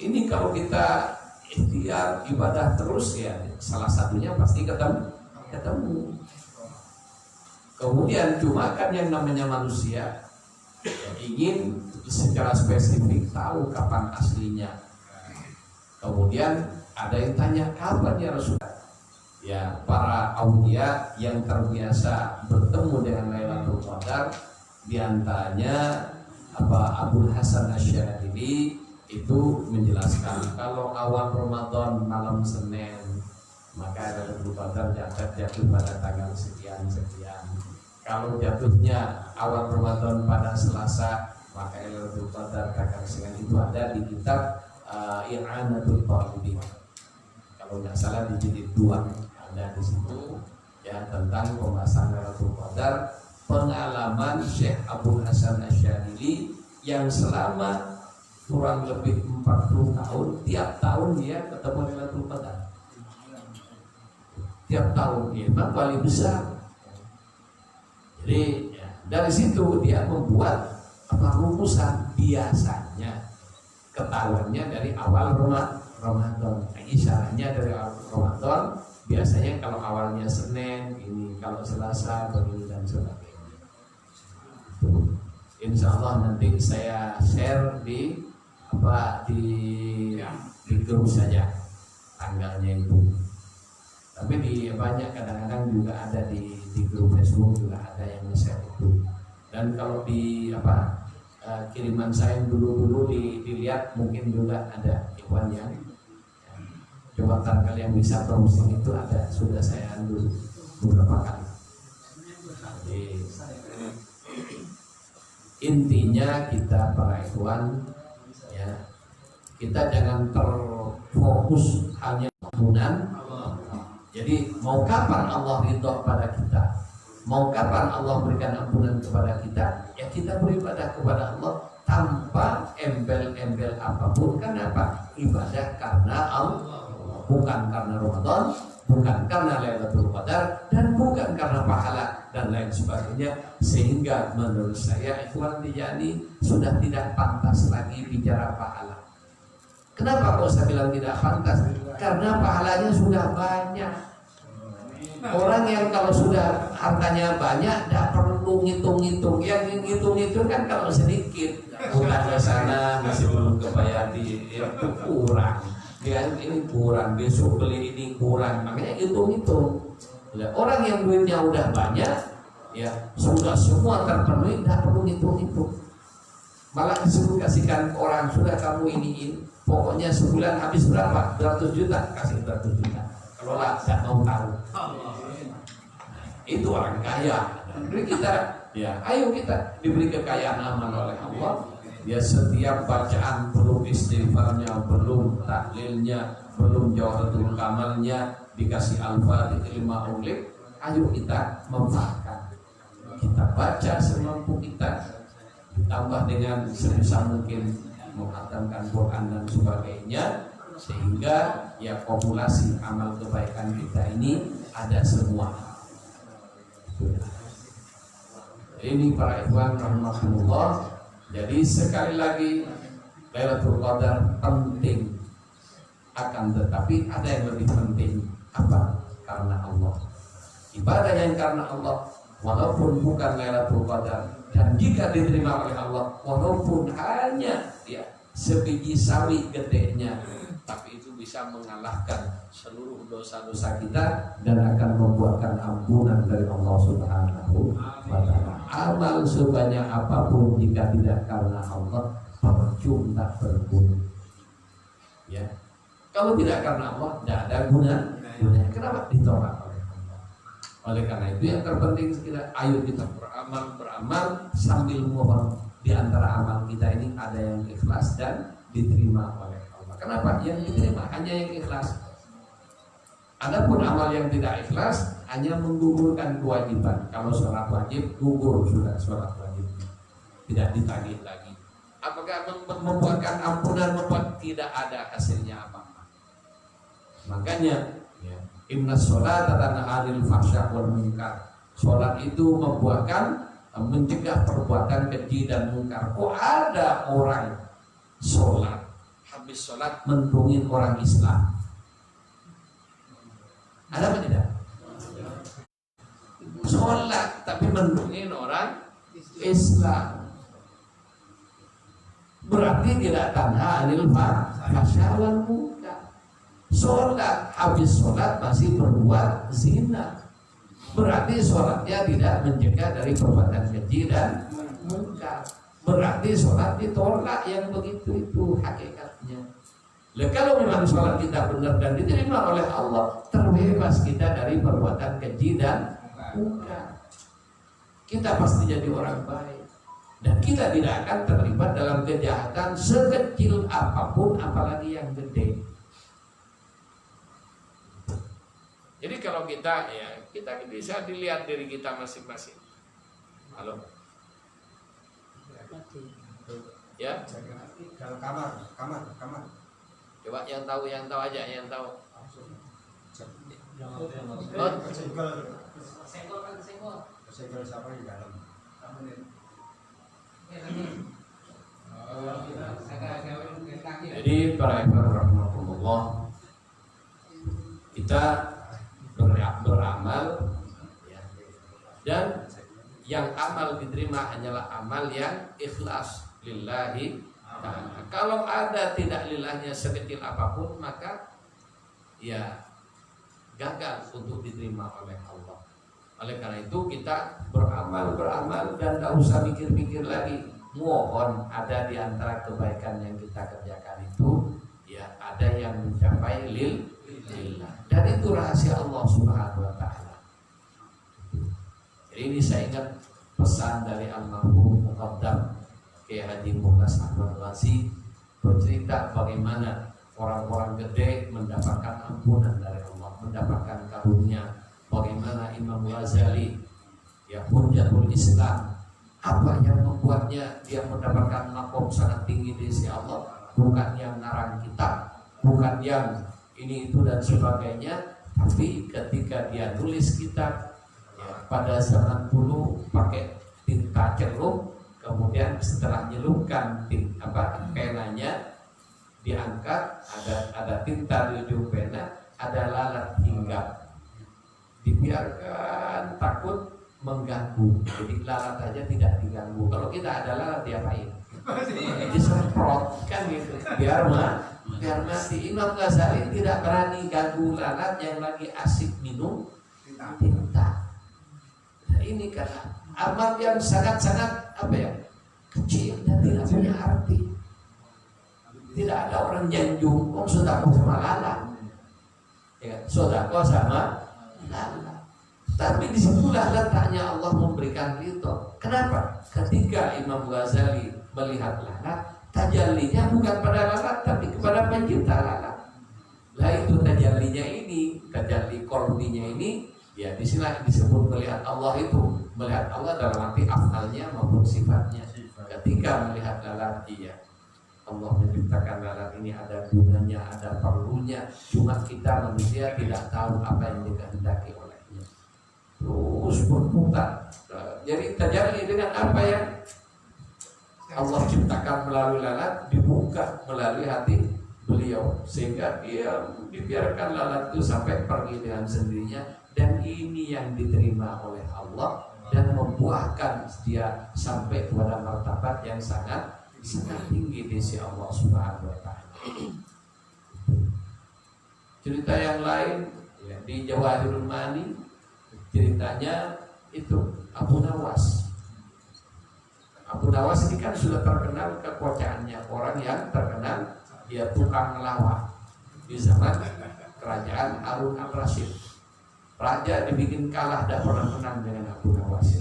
Ini kalau kita ikhtiar ibadah terus, ya salah satunya pasti ketemu. Kemudian cuma kan yang namanya manusia ingin secara spesifik tahu kapan aslinya. Kemudian ada yang tanya, kapan ya Rasulullah? Ya para aulia yang terbiasa bertemu dengan Lailatul Qadar Di antaranya Abul Hasan Asy'adili itu menjelaskan kalau awal Ramadan malam Senin maka Lailatul Qadar jatuh pada tanggal sekian. Kalau jatuhnya awal Ramadan pada Selasa maka Lailatul Qadar tanggal sekian. Itu ada di kitab I'anatul Talibin. Kalau nggak salah di jilid 2 ada di situ ya tentang pembahasan Lailatul Qadar. Pengalaman Syekh Abul Hasan Asy'adili yang selama kurang lebih 40 tahun tiap tahun dia ketemu Lailatul Qadar. Tiap tahun dia memang wali besar. Jadi ya, dari situ dia membuat rumusan biasanya ketahuannya dari awal Ramadan. Isyaratnya dari awal Ramadan biasanya kalau awalnya Senin ini, kalau Selasa begini dan sebagainya. Insya Allah nanti saya share di grup saja tanggalnya itu. Tapi di banyak kadang-kadang juga ada di grup Facebook juga ada yang share itu. Dan kalau di kiriman saya dulu dilihat mungkin juga ada ikhwan yang coba barangkali yang bisa promosi itu ada, sudah saya dulu beberapa kali. Jadi, intinya kita para ikhwan ya, kita jangan terfokus hanya ampunan. Jadi mau kapan Allah ridho pada kita, mau kapan Allah berikan ampunan kepada kita, ya kita beribadah kepada Allah tanpa embel-embel apapun. Kenapa? Ibadah karena Allah, bukan karena Ramadan, bukan karena Lailatul Qadar, dan bukan karena pahala dan lain sebagainya. Sehingga menurut saya Ikhwan Tijani sudah tidak pantas lagi bicara pahala. Kenapa kok saya bilang tidak pantas? Karena pahalanya sudah banyak. Orang yang kalau sudah hartanya banyak tidak perlu ngitung-ngitung. Yang ngitung-ngitung kan kalau sedikit, bukan sana masih belum kebayar itu kurang. Ya ini kurang, besok beli ini kurang, makanya hitung-hitung. Ya, orang yang duitnya udah banyak, ya sudah semua terpenuhi, tidak perlu hitung-hitung. Malah disuruh kasihkan orang, sudah kamu ini, pokoknya sebulan habis berapa? 200 juta, kasih 200 juta. Kalau lah, tidak mau tahu. Itu orang kaya. Jadi kita, ya ayo kita diberi kekayaan amal oleh Allah. Ya setiap bacaan belum istighfarnya, belum tahlilnya, belum jawharatul kamalnya, dikasih al-fatihah 5 unglik, ayo kita manfaatkan. Kita baca semampu kita, ditambah dengan sebisa mungkin menghatamkan Quran dan sebagainya, sehingga ya populasi amal kebaikan kita ini ada semua. Ini para ikhwan rahimahullah. Jadi sekali lagi Lailatul Qadar penting, akan tetapi ada yang lebih penting. Apa? Karena Allah. Ibadah yang karena Allah, walaupun bukan Lailatul Qadar, dan jika diterima oleh Allah, walaupun hanya ya sebiji sawi gedenya, tapi itu bisa mengalahkan seluruh dosa-dosa kita dan akan membuahkan ampunan dari Allah Subhanahu wa ta'ala. Amal sebanyak apapun jika tidak karena Allah, percuma, tak berguna. Ya. Kalau tidak karena Allah, tidak ada gunanya. Kenapa ditolak oleh Allah? Oleh karena itu yang terpenting kita, ayo kita beramal sambil mohon. Di antara amal kita ini ada yang ikhlas dan diterima oleh Allah. Kenapa? Yang diterima hanya yang ikhlas. Adapun amal yang tidak ikhlas hanya menggugurkan kewajiban. Kalau sholat wajib gugur sudah sholat wajib, tidak ditagih lagi. Apakah membuatkan ampunan, membuat tidak ada hasilnya apa-apa. Makanya ya, inna sholata tanha 'anil fahsya wal munkar. Sholat itu membuatkan, mencegah perbuatan keji dan munkar. Kok ada orang sholat, habis sholat mendungin orang Islam? Ada apa tidak? Sholat tapi mendungin orang Islam, berarti tidak tanha 'anil fahsya wal munkar. Sholat, habis sholat masih berbuat zina, berarti sholatnya tidak mencegah dari perbuatan keji dan mungkar. Berarti sholat ditolak yang begitu itu hakikatnya. Lah kalau memang sholat kita benar dan diterima oleh Allah, terbebas kita dari perbuatan keji dan mungkar. Kita pasti jadi orang baik dan kita tidak akan terlibat dalam kejahatan sekecil apapun, apalagi yang gede. Jadi kalau kita bisa dilihat diri kita masing-masing. Halo. Ya.
Dalam kamar.
Coba yang tahu aja, yang tahu.
Senggol siapa di dalam?
Jadi para ikhwan rahimakumullah, kita beramal ya, dan yang amal diterima hanyalah amal yang ikhlas lillahi ta'ala. Kalau ada tidak lillahnya sekecil apapun, maka ya gagal untuk diterima oleh Allah. Oleh karena itu kita beramal dan tidak usah mikir-mikir lagi. Mohon ada di antara kebaikan yang kita kerjakan itu ya ada yang mencapai lillah, dan itu rahasia Allah Subhanahu wa taala. Jadi ini saya ingat pesan dari almarhum Muqaddam Kiai Haji Mukhlas Ahmad Razi bercerita bagaimana orang-orang gede mendapatkan ampunan dari Allah, mendapatkan karunia. Bagaimana Imam Ghazali ya Hujjatul Islam, apa yang membuatnya dia mendapatkan makom sangat tinggi di sisi Allah? Bukan yang ngarang kitab, bukan yang ini itu dan sebagainya, tapi ketika dia nulis kitab ya, pada zaman dulu pakai tinta celup, kemudian setelah nyelupkan penanya diangkat, ada tinta di ujung pena, ada lalat hinggap, dibiarkan, takut mengganggu. Jadi lalat aja tidak diganggu. Kalau kita ada lalat diapain? Disemprot kan gitu. Biar mati. Imam Ghazali tidak berani ganggu lalat yang lagi asik minum tinta. Nah, ini karena amal yang sangat-sangat kecil dan tidak punya arti. Tidak ada orang janjung, sedekah sama lalat. Ya, sedekah sama lalat. Tapi disitulah letaknya Allah memberikan ridho. Kenapa? Ketika Imam Ghazali melihat lalat, tajallinya bukan pada lalat tapi kepada pencipta lalat. Lah itu tajallinya ini, tajalli qalbinya ini, ya disinilah disebut melihat Allah itu. Melihat Allah dalam arti afalnya maupun sifatnya. Ketika melihat lalat, iya, Allah menciptakan lalat ini ada gunanya, ada perlunya. Cuma kita manusia tidak tahu apa yang dikehendaki olehnya. Terus berputar. Jadi tajalli dengan apa yang Allah ciptakan melalui lalat dibuka melalui hati beliau, sehingga dia dibiarkan lalat itu sampai pergi dengan sendirinya, dan ini yang diterima oleh Allah dan membuahkan dia sampai kepada martabat yang sangat tinggi di sisi Allah Subhanahu wa taala. Cerita yang lain ya, di Jawahirul Mani ceritanya itu Abu Nawas. Abu Nawas ini kan sudah terkenal kekocaannya, orang yang terkenal dia tukang ngelawak di zaman kerajaan Harun al-Rasyid. Raja dibikin kalah, tidak pernah menang dengan Abu Nawas.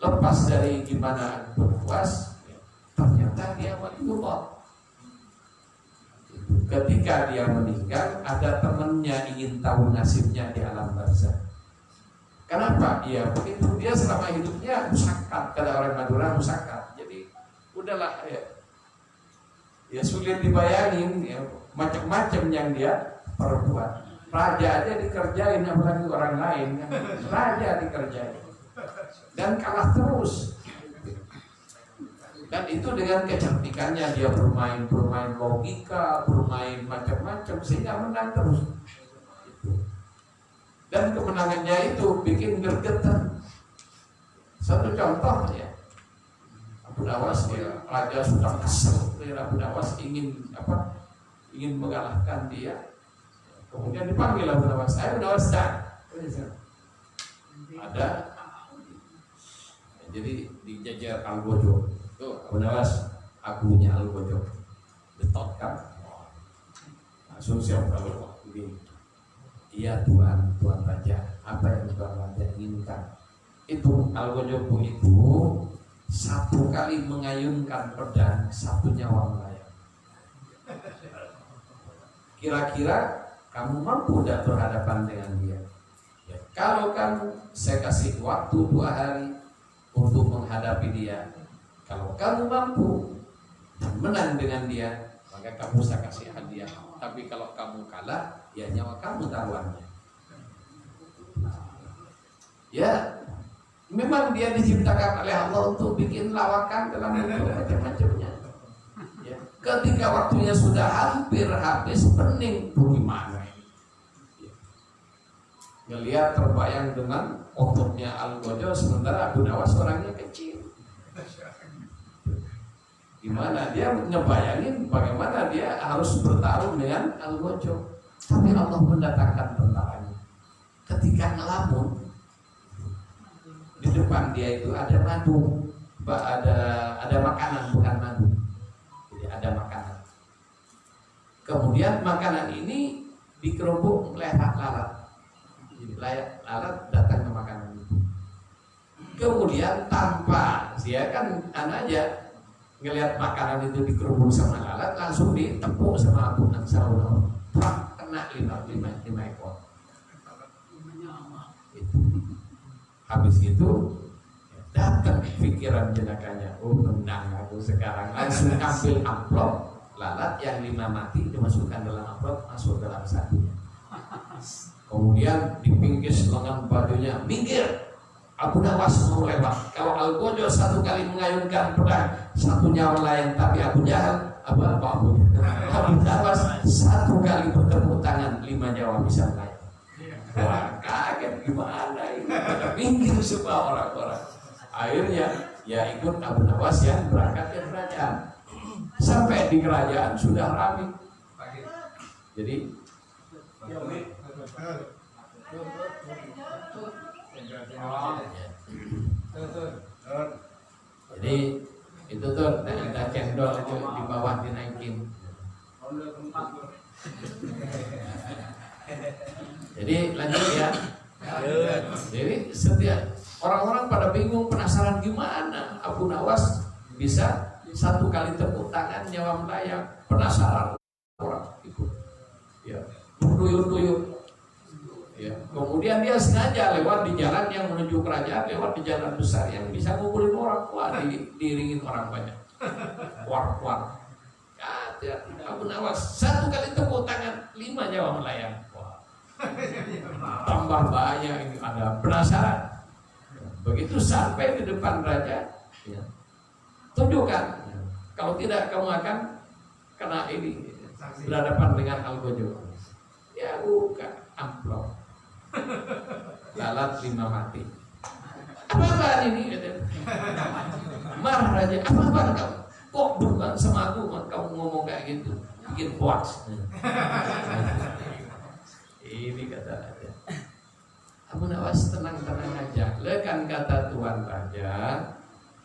Lepas dari gimana Abu Nawas, ternyata dia waliullah. Ketika dia meninggal, ada temannya ingin tahu nasibnya di alam barzakh. Kenapa? Ya begitu, dia selama hidupnya musakat, kata orang Madura musakat. Jadi udahlah ya sulit dibayangin ya, macam-macam yang dia perbuat. Raja aja dikerjain, apalagi orang lain kan. Raja dikerjain dan kalah terus. Dan itu dengan kecantikannya dia bermain logika, bermain macam-macam sehingga menang terus. Dan kemenangannya itu bikin gergetan. Satu contoh ya, Abu Nawas ya, raja sudah kesel, Abu Nawas ingin mengalahkan dia. Kemudian dipanggil Abu Nawas, ayo Nawas ada. Jadi dijajar Al-Gojo. Tuh, Abu Nawas, agunya Al-Gojo. Ditotkan. Langsung siap kalau begini. Iya Tuan Raja, apa yang Tuan Raja inginkan? Itu Al-Gojo itu satu kali mengayunkan pedang, satu nyawa melayang. Kira-kira kamu mampu tidak berhadapan dengan dia? Ya, kalau kamu, saya kasih waktu 2 hari untuk menghadapi dia. Kalau kamu mampu dan menang dengan dia, maka kamu saya kasih hadiah. Tapi kalau kamu kalah, ya nyawa kamu taruhannya. Ya, memang dia diciptakan oleh Allah untuk bikin lawakan dalam bentuk macam-macamnya. Ya, ketika waktunya sudah hampir habis, pening, bagaimana? Ngelihat terbayang dengan ototnya Al-Gojo, sementara Abu Nawas orangnya kecil. Gimana dia ngebayangin bagaimana dia harus bertarung dengan Al-Gojo. Tapi Allah mendatangkan tentaranya. Ketika ngelamun, di depan dia itu ada madu, ada makanan, bukan madu. Jadi ada makanan. Kemudian makanan ini dikerubung lalat. Jadi lalat datang ke makanan itu. Kemudian tanpa dia kan aja ngelihat makanan itu dikerubung sama lalat, langsung ditepuk sama Abu Nawas. Kena 5 ekor. Habis itu datang pikiran jenakanya, oh menang aku sekarang. Langsung ambil amplop lalat yang 5 mati, dimasukkan dalam amplop, masuk dalam sakunya. Kemudian dipingkis lengan bajunya, minggir. Abu Nawas mau lewat. Kalau Al-Gojo satu kali mengayunkan pedang, satu nyawa melayang. Tapi Abu Jahal, Abu Nawas satu kali bertepuk tangan, 5 nyawa bisa melayang. Wah, kaget gimana ini? Minggir semua orang-orang. Akhirnya ya ikut Abu Nawas yang berangkat ke kerajaan. Sampai di kerajaan sudah ramai. Jadi itu tuh ada cendol itu di bawah dinaikin. Jadi lanjut ya. Jadi setiap orang-orang pada bingung, penasaran gimana Abu Nawas bisa satu kali tepuk tangan nyawa melayang. Penasaran orang ikut. Ya, tuyul-tuyul. Ya. Kemudian dia sengaja lewat di jalan yang menuju kerajaan, lewat di jalan besar yang bisa ngumpulin orang. Wah, diiringin orang banyak. War. Abu Nawas satu kali tepuk tangan, 5 nyawa melayang. Wah. Tambah bahaya ini, ada penasaran. Begitu sampai di depan raja, ya, tunjukkan. Kalau tidak kamu akan kena ini, berhadapan dengan Al-Gojo. Ya buka amplop. Lalat 5 mati. Apa ini? Marah raja. Apa kamu? Kok bukan sama aku? Kamu ngomong kayak gitu, bikin hoax. Ini kata raja. Abu Nawas tenang-tenang aja. Lekan kata Tuan Raja,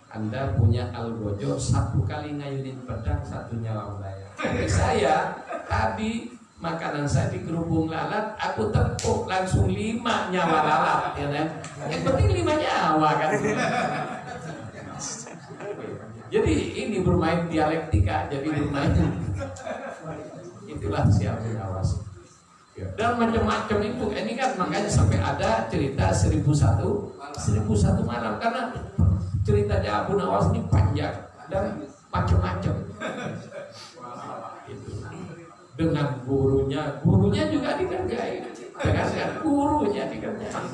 Anda punya Al-Gojo satu kali ngayunin pedang, satu nyawa melayang. Tapi saya tadi makanan saya dikerubung lalat, aku tepuk langsung 5 nyawa lalat, ya kan? Yang penting 5 nyawa kan. Jadi ini bermain dialektika, jadi bermain. Itulah si Abu Nawas. Dan macam-macam itu, ini kan makanya sampai ada cerita 1001 malam, karena ceritanya Abu Nawas ini panjang dan macam-macam. Dengan gurunya juga dikerjain, dengan gurunya dikerjain.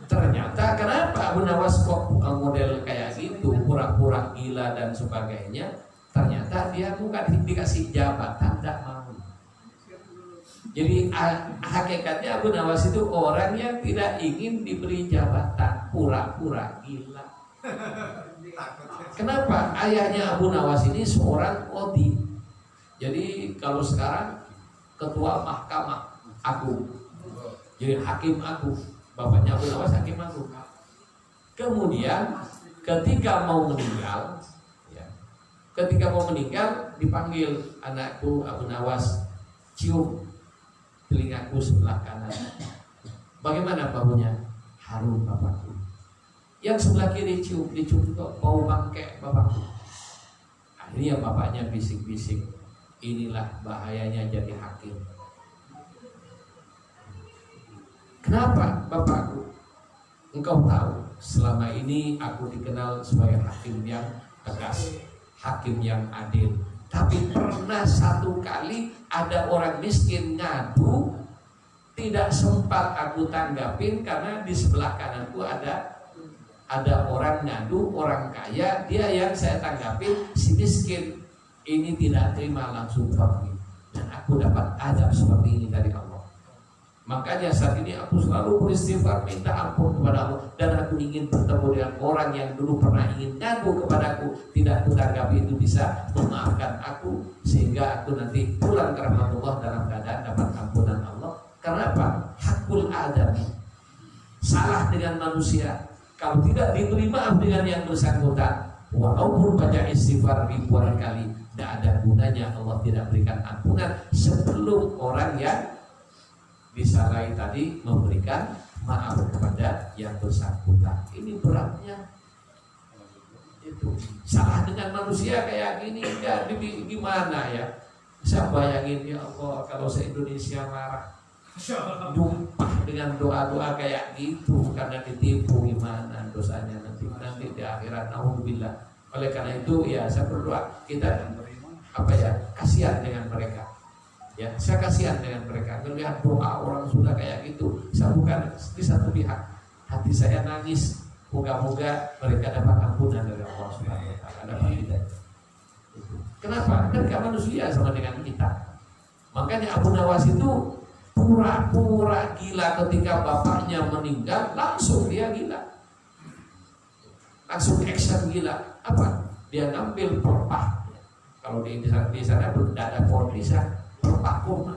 Ternyata kenapa Abu Nawas kok model kayak gitu, pura-pura gila dan sebagainya? Ternyata dia bukan dikasih jabatan, tidak mau. Jadi hakikatnya Abu Nawas itu orang yang tidak ingin diberi jabatan, pura-pura gila. Kenapa? Ayahnya Abu Nawas ini seorang qadhi. Jadi kalau sekarang ketua Mahkamah Agung, jadi hakim agung. Bapaknya Abu Nawas hakim agung. Kemudian ketika mau meninggal, ya, dipanggil anakku Abu Nawas, cium telingaku sebelah kanan. Bagaimana baunya? Harum bapakku. Yang sebelah kiri dicium kok bau bangkek bapakku. Akhirnya bapaknya bisik-bisik, inilah bahayanya jadi hakim. Kenapa bapakku? Engkau tahu, selama ini aku dikenal sebagai hakim yang tegas, hakim yang adil. Tapi pernah satu kali ada orang miskin ngadu, tidak sempat aku tanggapin karena di sebelah kananku ada orang ngadu, orang kaya, dia yang saya tanggapin si miskin. Ini tidak terima, langsung pergi. Dan aku dapat adab seperti ini dari Allah. Makanya saat ini aku selalu beristighfar, minta ampun kepada Allah, dan aku ingin bertemu dengan orang yang dulu pernah ingin ngadu kepadaku, tidak kutanggapi, itu bisa memaafkan aku sehingga aku nanti pulang ke rahmatullah dalam keadaan dapat ampunan Allah. Karena apa? Hakul adami. Salah dengan manusia, kalau tidak diberi maaf dengan yang bersangkutan, walaupun baca istighfar ribuan kali, tidak ada gunanya. Allah tidak berikan ampunan sebelum orang yang disalahi tadi memberikan maaf kepada yang bersangkutan. Ini beratnya. Itu salah dengan manusia kayak gini, ya gimana ya? Saya bayangin, ya Allah, kalau se-Indonesia marah, jumpah dengan doa-doa kayak gitu karena ditipu, gimana dosanya nanti di akhirat. Alhamdulillah. Oleh karena itu ya saya berdoa, kita kasihan dengan mereka. Ya, saya kasihan dengan mereka. Melihat doa orang sudah kayak gitu, saya bukan di satu pihak, hati saya nangis. Moga-moga mereka dapat ampunan dari Allah Subhanahu wa taala, dapat hidayah. Kenapa? Mereka manusia sama dengan kita. Makanya Abu Nawas itu pura-pura gila ketika bapaknya meninggal, langsung dia gila. Langsung action gila. Apa? Dia ngambil pelepah. Kalau di sana belum ada pohon pisang, pelepah kurma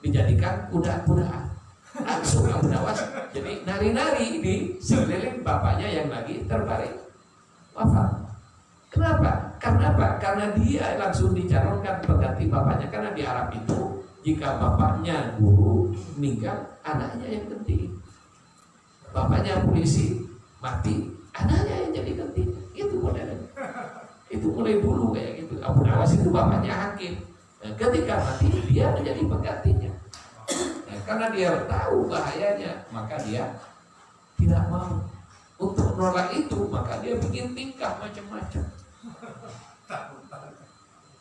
dijadikan kuda-kudaan. Langsung Abu Nawas jadi nari-nari di sekeliling bapaknya yang lagi terbaring wafat. Kenapa? Karena apa? Karena dia langsung dicalonkan pengganti bapaknya. Karena di Arab itu jika bapaknya guru meninggal, anaknya yang ganti. Bapaknya polisi mati, anaknya yang jadi ganti. Itu modelnya. Itu mulai dulu kayak gitu. Abu Nawas itu bapaknya hakim. Nah, ketika mati dia menjadi penggantinya. Nah, karena dia tahu bahayanya, maka dia tidak mau. Untuk menolak itu, maka dia bikin tingkah macam-macam.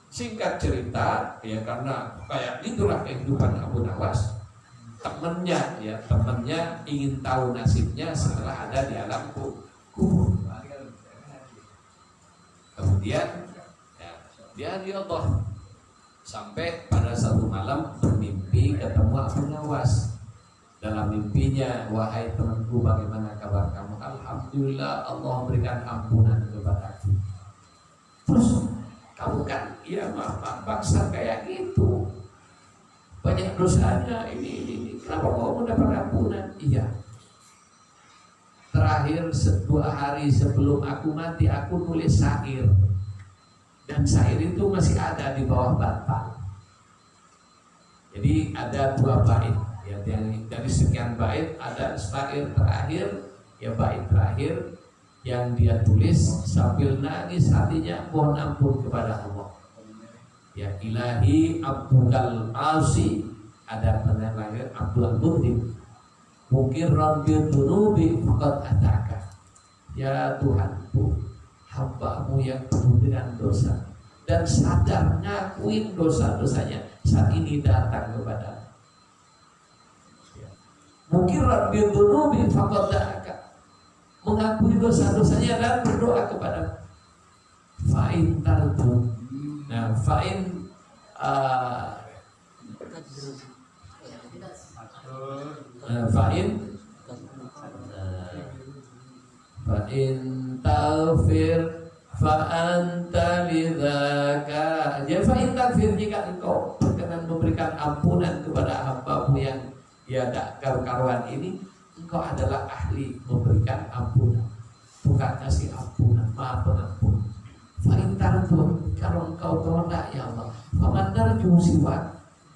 Singkat cerita, ya karena kayak itulah kehidupan Abu Nawas. Temannya ingin tahu nasibnya setelah ada di alam kubur. Kemudian dia Allah sampai pada satu malam bermimpi ketemu Abu Nawas. Dalam mimpinya, wahai temanku, bagaimana kabar kamu? Alhamdulillah, Allah memberikan ampunan kepadaku. Terus kamu kan, ya maaf bangsa kayak gitu, banyak dosanya ini. Kenapa kau mendapat ampunan? Iya. Terakhir 2 hari sebelum aku mati, aku nulis syair. Dan syair itu masih ada di bawah bantal. Jadi ada 2 bait. Ya, dari sekian bait ada syair terakhir, ya bait terakhir yang dia tulis sambil nangis hatinya mohon ampun kepada Allah. Ya ilahi abdul asi, ada penanya Abdul Mudhib. Mungkin Rabbil Dunubi faqad ataka. Ya Tuhanku, hamba-Mu yang penuh dengan dosa dan sadar ngakuin dosa-dosanya saat ini datang kepada. Mungkin Rabbil Dunubi faqad ataka, mengakui dosa-dosanya dan berdoa kepada fa'in tardu. Nah, fa'in fa'in taghfir fa'anta lidzaka. Jadi fa'in taghfir, jika engkau berkenan memberikan ampunan kepada hamba-Mu yang dia tak karu-karuan ini, engkau adalah ahli memberikan ampunan, bukan kasih ampunan, maaf pengampun. Fa'intar pun kalau engkau tolak ya Allah, pemandar siwak,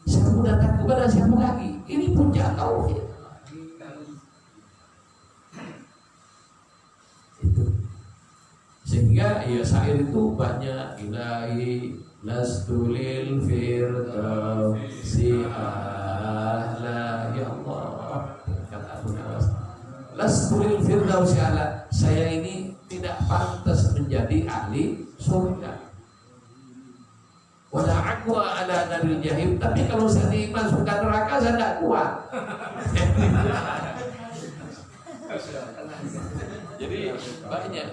saya mau datang kepada siapa lagi? Ini puncak tauhid. Itu. Sehingga ya syair itu banyak, ilahi lastulil firdausi ahla, ya Allah, kata Abu Nawas, lastulil firdausi ahla, saya ini tidak pantas menjadi ahli surga. Wala aqwa ala naril jahim, tapi kalau saya dimasukkan neraka saya tidak kuat. Jadi banyak.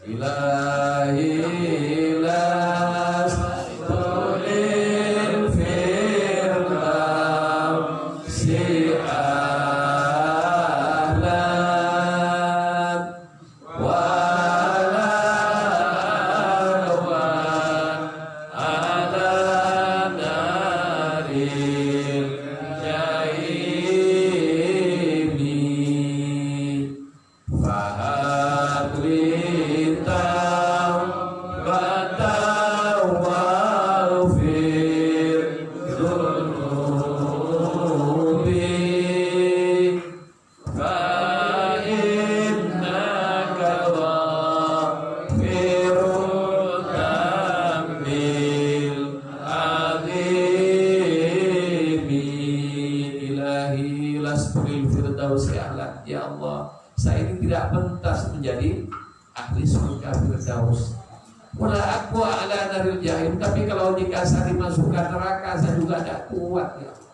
Ilahi lastulil firdausi ahlan wala aqwa ala naril jahimi fahabli ya Allah, saya ini tidak pentas menjadi ahli surga firdaus. Wala aqwa ala naril jahim, tapi kalau dikasih dimasukkan neraka saya juga tidak kuat ya Allah.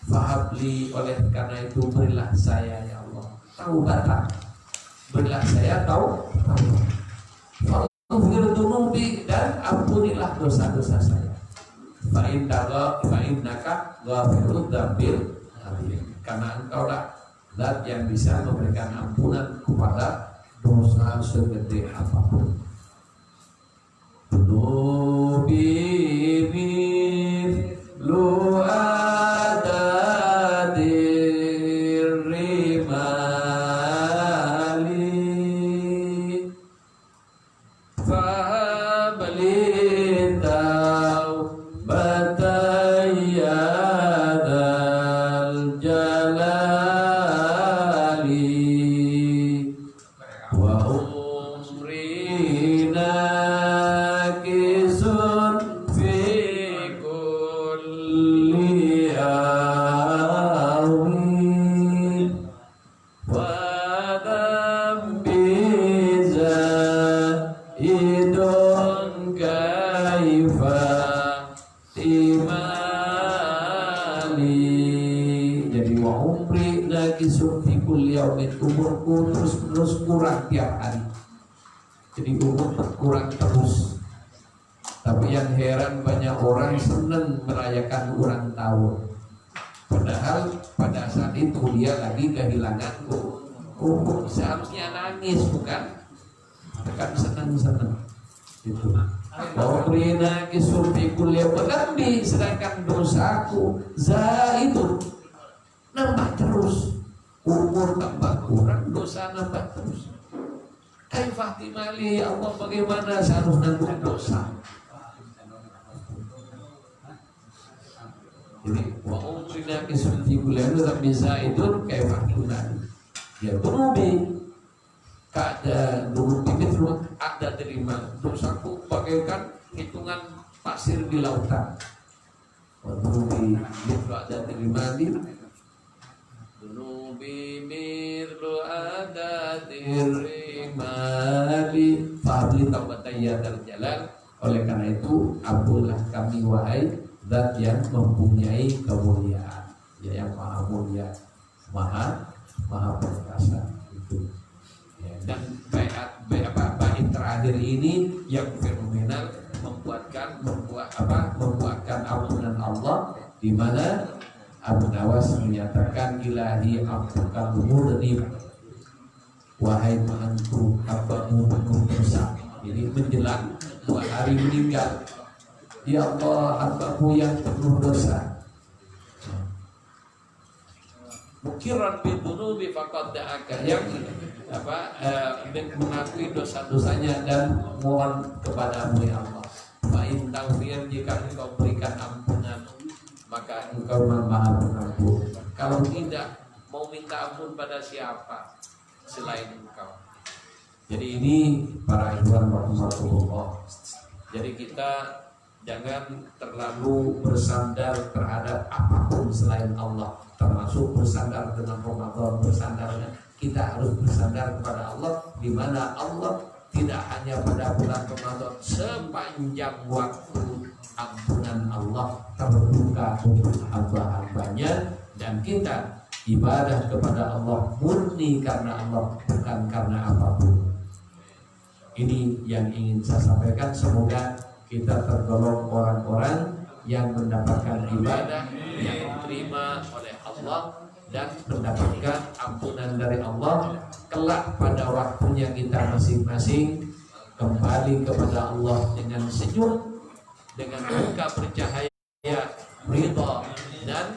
Fahabli, oleh karena itu berilah saya ya Allah taubatan, berilah saya taubat, faghfir dzunubi, dan ampunilah dosa-dosa saya. Fa innaka ghafirud dzambil, karena engkau lah zat yang bisa memberikan ampunan kepada dosa segede apapun. Dunubi lu adadir rimali fahabli taubatayadal jalali wa umrina kisun fi kulli awin wa dhambi zaidun kaifa timali. Jadi wa umri nakisun fi kulli yaumin, umurku terus kurang tiap hari. Jadi umur berkurang terus. Tapi yang heran banyak orang senang merayakan ulang tahun. Padahal pada saat itu dia lagi kehilangan umur. Seharusnya nangis, bukan senang-senang. Itu. Wa umri nakisun fi kulli yaumin, sedangkan dosaku zaidun, nambah terus. Umur tambah kurang, dosa nambah terus. Kaifah timali, ya Allah, bagaimana saya harus nanggung dosa? Jadi wa umrina kisunti bulan rabbi zaidun kaifah timali. Ya dunubi, kada dunubi mithlu ada terima, dosaku bagaikan hitungan pasir di lautan. Wa dunubi mithlu ada terima di dunubi mithlu ada rimali fahli taubatayya terjalan. Oleh karena itu ampunlah kami wahai zat yang mempunyai kemuliaan, ya, yang maha mulia, maha perkasa itu ya. Dan bait terakhir ini yang fenomenal, membuatkan ampunan Allah, di mana Abu Nawas menyatakan ilahi ampunkan murni, wahai Tuhanku hambamu penuh dosa. Jadi menjelang 2 hari meninggal, ya Allah hambamu yang penuh dosa. mukiran bil dunubi faqad da'aka, yang mengakui dosa-dosanya dan mohon kepadamu ya Allah. Fa in taghfir, jika engkau berikan ampunan maka engkau maha pengampun. Kalau tidak, mau minta ampun pada siapa selain engkau? Jadi ini para ikhwan rahimahullah. Jadi kita jangan terlalu bersandar terhadap apapun selain Allah, termasuk bersandar dengan Ramadan. Bersandarnya kita harus bersandar kepada Allah, di mana Allah tidak hanya pada bulan Ramadan, sepanjang waktu ampunan Allah terbuka untuk hamba-hambanya, dan kita ibadah kepada Allah murni karena Allah, bukan karena apapun. Ini yang ingin saya sampaikan. Semoga kita tergolong orang-orang yang mendapatkan ibadah yang diterima oleh Allah dan mendapatkan ampunan dari Allah. Kelak pada waktunya kita masing-masing kembali kepada Allah dengan senyum, dengan muka bercahaya, ridha, dan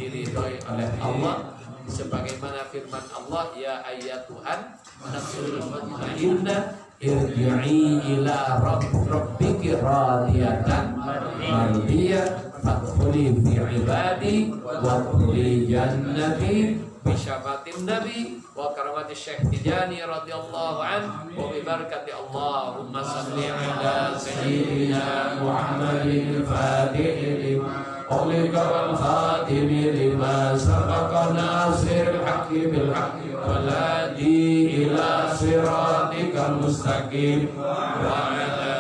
diridhoi oleh Allah, sebagaimana firman Allah, ya ayyatuhan nafsul mutmainnah irji'i ila rabbiki radiyatan mardiyah fadkhuli fi ibadi wadkhuli jannati bisyafatin nabi wa karamati Syekh Tijani radhiyallahu anhu wa bi barakati Allahumma salli ala sayyidina Muhammadin al-Fatih lima qulika wal khatim lima sabaqa nasiril haqqi bil haqqi wal hadi ila siratikal mustaqim wa ala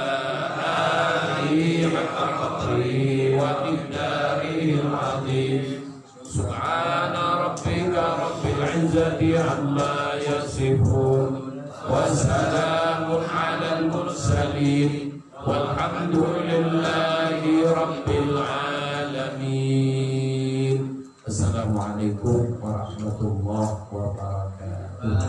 alihi haqqa qadri wa miqdarihil azim. Subhana rabbika rabbil izzati amma yasifun wa salamun alal mursalin walhamdulillahi rabbil alamin. Assalamualaikum warahmatullahi wabarakatuh.